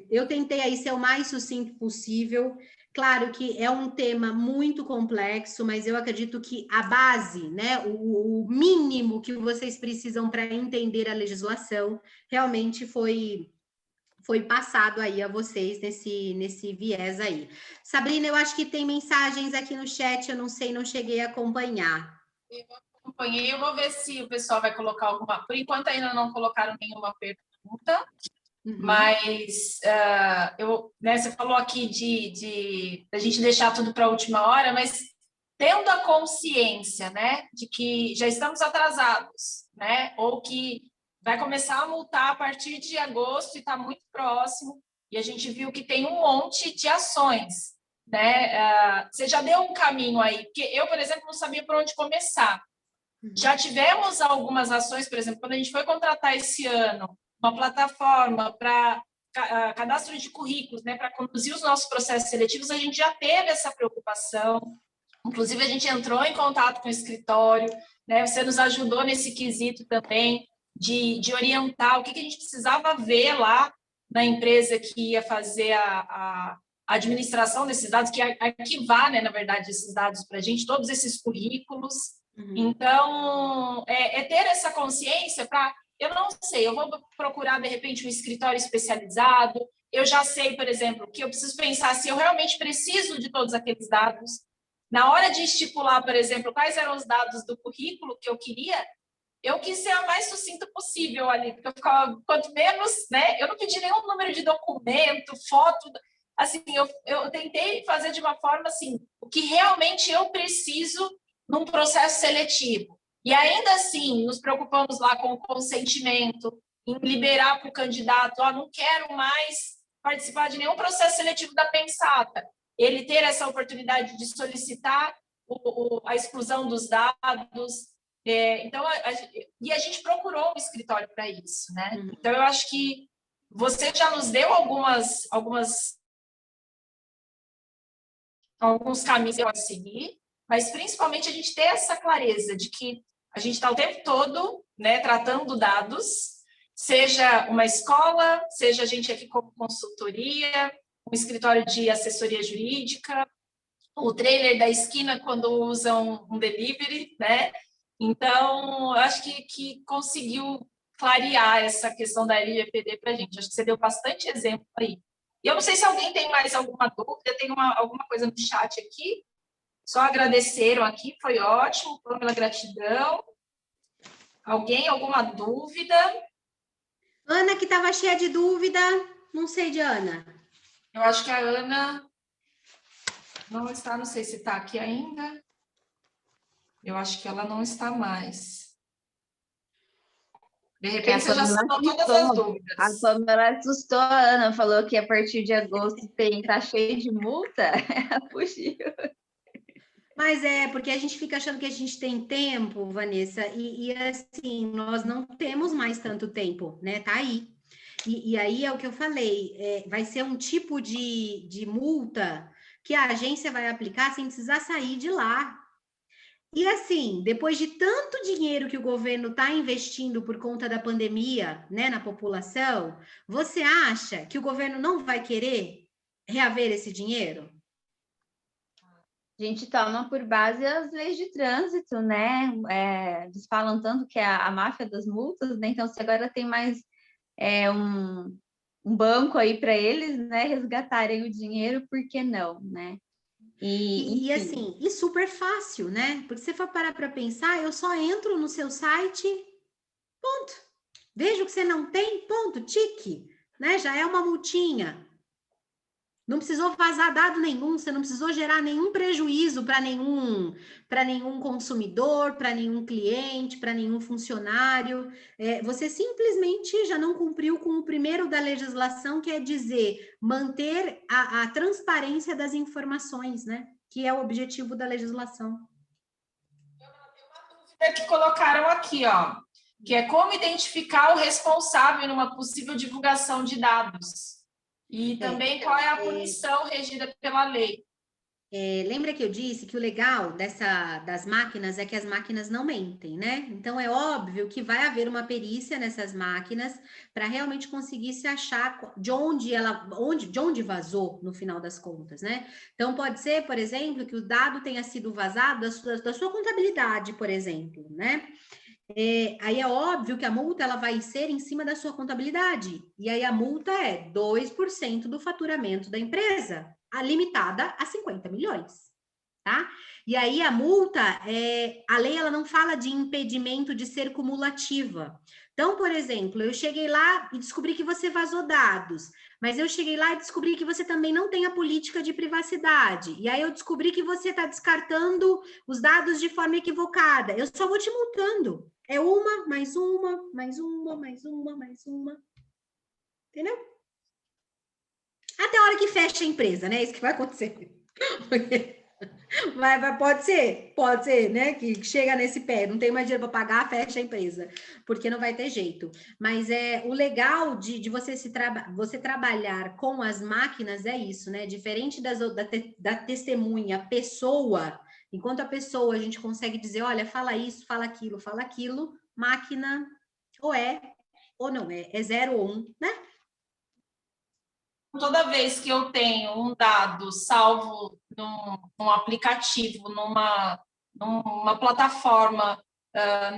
Eu tentei aí ser o mais sucinto possível. Claro que é um tema muito complexo, mas eu acredito que a base, né, o mínimo que vocês precisam para entender a legislação, realmente foi passado aí a vocês nesse viés aí. Sabrina, eu acho que tem mensagens aqui no chat, eu não sei, não cheguei a acompanhar. Eu acompanhei, eu vou ver se o pessoal vai colocar alguma. Por enquanto ainda não colocaram nenhuma pergunta, mas né, você falou aqui de a gente deixar tudo para a última hora, mas tendo a consciência, né, de que já estamos atrasados, né, ou que vai começar a multar a partir de agosto e está muito próximo, e a gente viu que tem um monte de ações, né? Você já deu um caminho aí, porque eu, por exemplo, não sabia por onde começar. Já tivemos algumas ações, por exemplo, quando a gente foi contratar esse ano, uma plataforma para cadastro de currículos, né, para conduzir os nossos processos seletivos, a gente já teve essa preocupação. Inclusive, a gente entrou em contato com o escritório, né, você nos ajudou nesse quesito também de orientar o que a gente precisava ver lá na empresa que ia fazer a administração desses dados, que ia arquivar, né, na verdade, esses dados para a gente, todos esses currículos. Então, ter essa consciência para... Eu não sei, eu vou procurar, de repente, um escritório especializado, eu já sei, por exemplo, que eu preciso pensar se eu realmente preciso de todos aqueles dados. Na hora de estipular, por exemplo, quais eram os dados do currículo que eu queria, eu quis ser a mais sucinta possível ali, porque eu ficava, quanto menos, né? Eu não pedi nenhum número de documento, foto, assim, eu tentei fazer de uma forma, assim, o que realmente eu preciso num processo seletivo. E ainda assim, nos preocupamos lá com o consentimento, em liberar para o candidato, não quero mais participar de nenhum processo seletivo da Pensata. Ele ter essa oportunidade de solicitar a exclusão dos dados. Então, a gente procurou um escritório para isso, né? Então, eu acho que você já nos deu alguns caminhos a seguir, mas principalmente a gente ter essa clareza de que a gente está o tempo todo, né, tratando dados, seja uma escola, seja a gente aqui como consultoria, um escritório de assessoria jurídica, o trailer da esquina quando usam um delivery, né? Então, acho que conseguiu clarear essa questão da LGPD para a gente. Acho que você deu bastante exemplo aí. E eu não sei se alguém tem mais alguma dúvida, tem alguma coisa no chat aqui. Só agradeceram aqui, foi ótimo, Pamela, gratidão. Alguém, alguma dúvida? Ana, que estava cheia de dúvida, não sei de Ana. Eu acho que a Ana não está, não sei se está aqui ainda. Eu acho que ela não está mais. De repente, você já citou todas as dúvidas. A Pamela assustou a Ana, falou que a partir de agosto tá cheio de multa, ela fugiu. Mas porque a gente fica achando que a gente tem tempo, Vanessa, e assim, nós não temos mais tanto tempo, né? Tá aí. E aí é o que eu falei, vai ser um tipo de multa que a agência vai aplicar sem precisar sair de lá. E assim, depois de tanto dinheiro que o governo está investindo por conta da pandemia, né, na população, você acha que o governo não vai querer reaver esse dinheiro? A gente toma por base as leis de trânsito, né? Eles falam tanto que é a máfia das multas, né? Então, se agora tem mais um banco aí para eles, né, resgatarem o dinheiro, por que não, né? E assim, e super fácil, né? Porque se você for parar para pensar, eu só entro no seu site, ponto. Vejo que você não tem, ponto, tique, né? Já é uma multinha. Não precisou vazar dado nenhum, você não precisou gerar nenhum prejuízo para nenhum consumidor, para nenhum cliente, para nenhum funcionário. Você simplesmente já não cumpriu com o primeiro da legislação, que é dizer, manter a transparência das informações, né? Que é o objetivo da legislação. Tem uma dúvida que colocaram aqui, ó, que é como identificar o responsável numa possível divulgação de dados. E também qual é a punição regida pela lei. Lembra que eu disse que o legal das máquinas é que as máquinas não mentem, né? Então é óbvio que vai haver uma perícia nessas máquinas para realmente conseguir se achar de onde vazou no final das contas, né? Então pode ser, por exemplo, que o dado tenha sido vazado da sua contabilidade, por exemplo, né? Aí é óbvio que a multa ela vai ser em cima da sua contabilidade. E aí a multa é 2% do faturamento da empresa, limitada a 50 milhões. Tá? E aí a multa, a lei ela não fala de impedimento de ser cumulativa. Então, por exemplo, eu cheguei lá e descobri que você vazou dados, mas eu cheguei lá e descobri que você também não tem a política de privacidade. E aí eu descobri que você está descartando os dados de forma equivocada. Eu só vou te multando. É uma, mais uma, mais uma, mais uma, mais uma. Entendeu? Até a hora que fecha a empresa, né? É isso que vai acontecer. Pode ser, né? Que chega nesse pé, não tem mais dinheiro para pagar, fecha a empresa, porque não vai ter jeito. Mas o legal de você trabalhar com as máquinas é isso, né? Diferente da testemunha, pessoa, enquanto a pessoa a gente consegue dizer, olha, fala isso, fala aquilo, máquina ou é ou não é 0 ou 1, né? Toda vez que eu tenho um dado salvo num aplicativo, numa plataforma,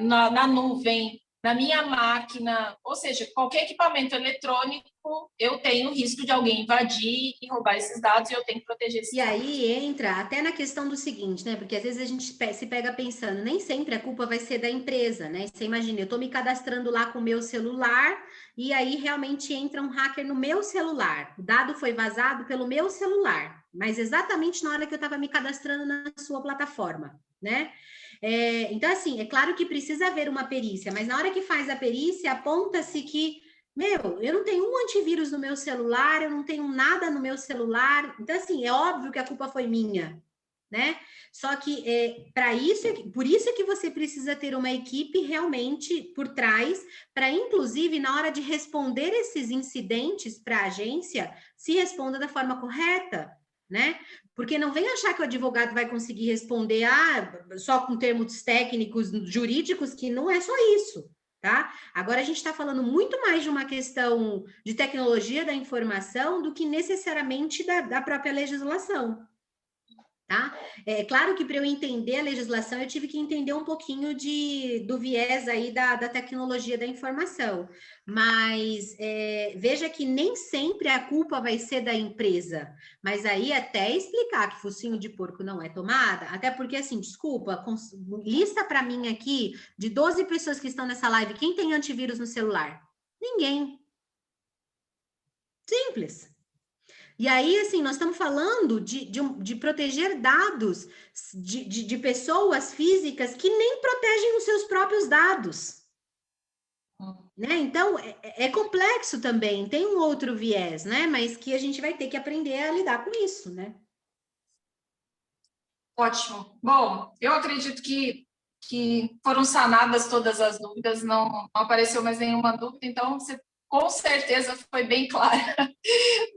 na nuvem, na minha máquina, ou seja, qualquer equipamento eletrônico, eu tenho risco de alguém invadir e roubar esses dados e eu tenho que proteger esses dados. E aí entra até na questão do seguinte, né? Porque às vezes a gente se pega pensando, nem sempre a culpa vai ser da empresa, né? Você imagina, eu tô me cadastrando lá com o meu celular e aí realmente entra um hacker no meu celular. O dado foi vazado pelo meu celular, mas exatamente na hora que eu estava me cadastrando na sua plataforma, né? Então, assim, é claro que precisa haver uma perícia, mas na hora que faz a perícia, aponta-se que eu não tenho um antivírus no meu celular, eu não tenho nada no meu celular. Então, assim, é óbvio que a culpa foi minha, né? Só que por isso é que você precisa ter uma equipe realmente por trás, para, inclusive, na hora de responder esses incidentes para a agência, se responda da forma correta, né? Porque não vem achar que o advogado vai conseguir responder só com termos técnicos, jurídicos, que não é só isso. Tá? Agora a gente está falando muito mais de uma questão de tecnologia da informação do que necessariamente da própria legislação. Tá? É claro que para eu entender a legislação, eu tive que entender um pouquinho do viés aí da tecnologia da informação. Mas veja que nem sempre a culpa vai ser da empresa. Mas aí até explicar que focinho de porco não é tomada, até porque, assim, desculpa, lista para mim aqui, de 12 pessoas que estão nessa live, quem tem antivírus no celular? Ninguém. Simples. E aí, assim, nós estamos falando de proteger dados de pessoas físicas que nem protegem os seus próprios dados. Né? Então, é complexo também, tem um outro viés, né? Mas que a gente vai ter que aprender a lidar com isso, né? Ótimo. Bom, eu acredito que foram sanadas todas as dúvidas, não apareceu mais nenhuma dúvida, então você com certeza foi bem clara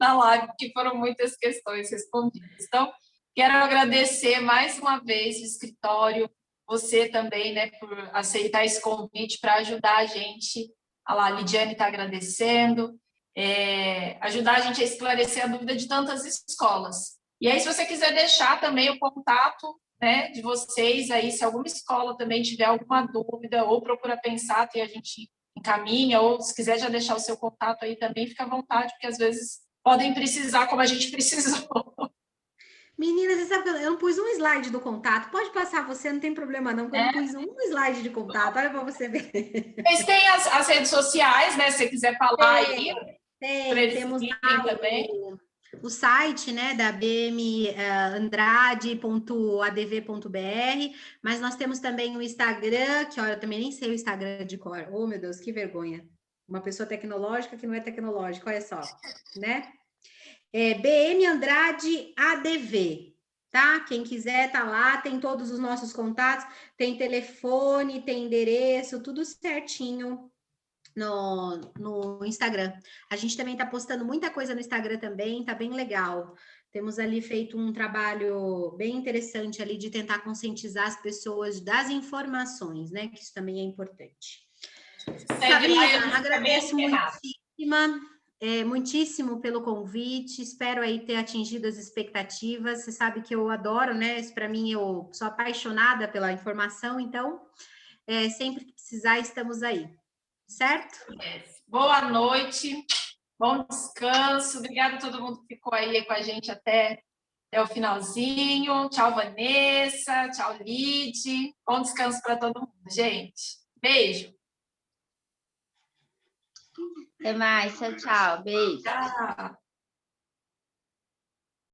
na live, que foram muitas questões respondidas. Então, quero agradecer mais uma vez o escritório, você também, né, por aceitar esse convite para ajudar a gente. A Lidiane está agradecendo, ajudar a gente a esclarecer a dúvida de tantas escolas. E aí, se você quiser deixar também o contato, né, de vocês aí, se alguma escola também tiver alguma dúvida ou procura pensar, e a gente encaminha, ou se quiser já deixar o seu contato aí também, fica à vontade, porque às vezes podem precisar como a gente precisou. Menina, você sabe que eu não pus um slide do contato. Pode passar você, não tem problema não, porque eu não pus um slide de contato. Olha para você ver. Mas tem as redes sociais, né, se você quiser falar aí. Temos lá também. O site, né, da bmandrade.adv.br, mas nós temos também o Instagram, que olha, eu também nem sei o Instagram de cor. Oh, meu Deus, que vergonha. Uma pessoa tecnológica que não é tecnológica, olha só, né? BM Andrade ADV, tá? Quem quiser tá lá, tem todos os nossos contatos, tem telefone, tem endereço, tudo certinho no Instagram. A gente também está postando muita coisa no Instagram também, tá bem legal. Temos ali feito um trabalho bem interessante ali de tentar conscientizar as pessoas das informações, né? Que isso também é importante. Sabrina, agradeço muitíssimo pelo convite. Espero aí ter atingido as expectativas. Você sabe que eu adoro, né? Isso para mim, eu sou apaixonada pela informação, então sempre que precisar, estamos aí. Certo? Boa noite, bom descanso. Obrigada a todo mundo que ficou aí com a gente até o finalzinho. Tchau, Vanessa. Tchau, Lid. Bom descanso para todo mundo, gente. Beijo. Até mais. Tchau, tchau. Beijo. Tchau.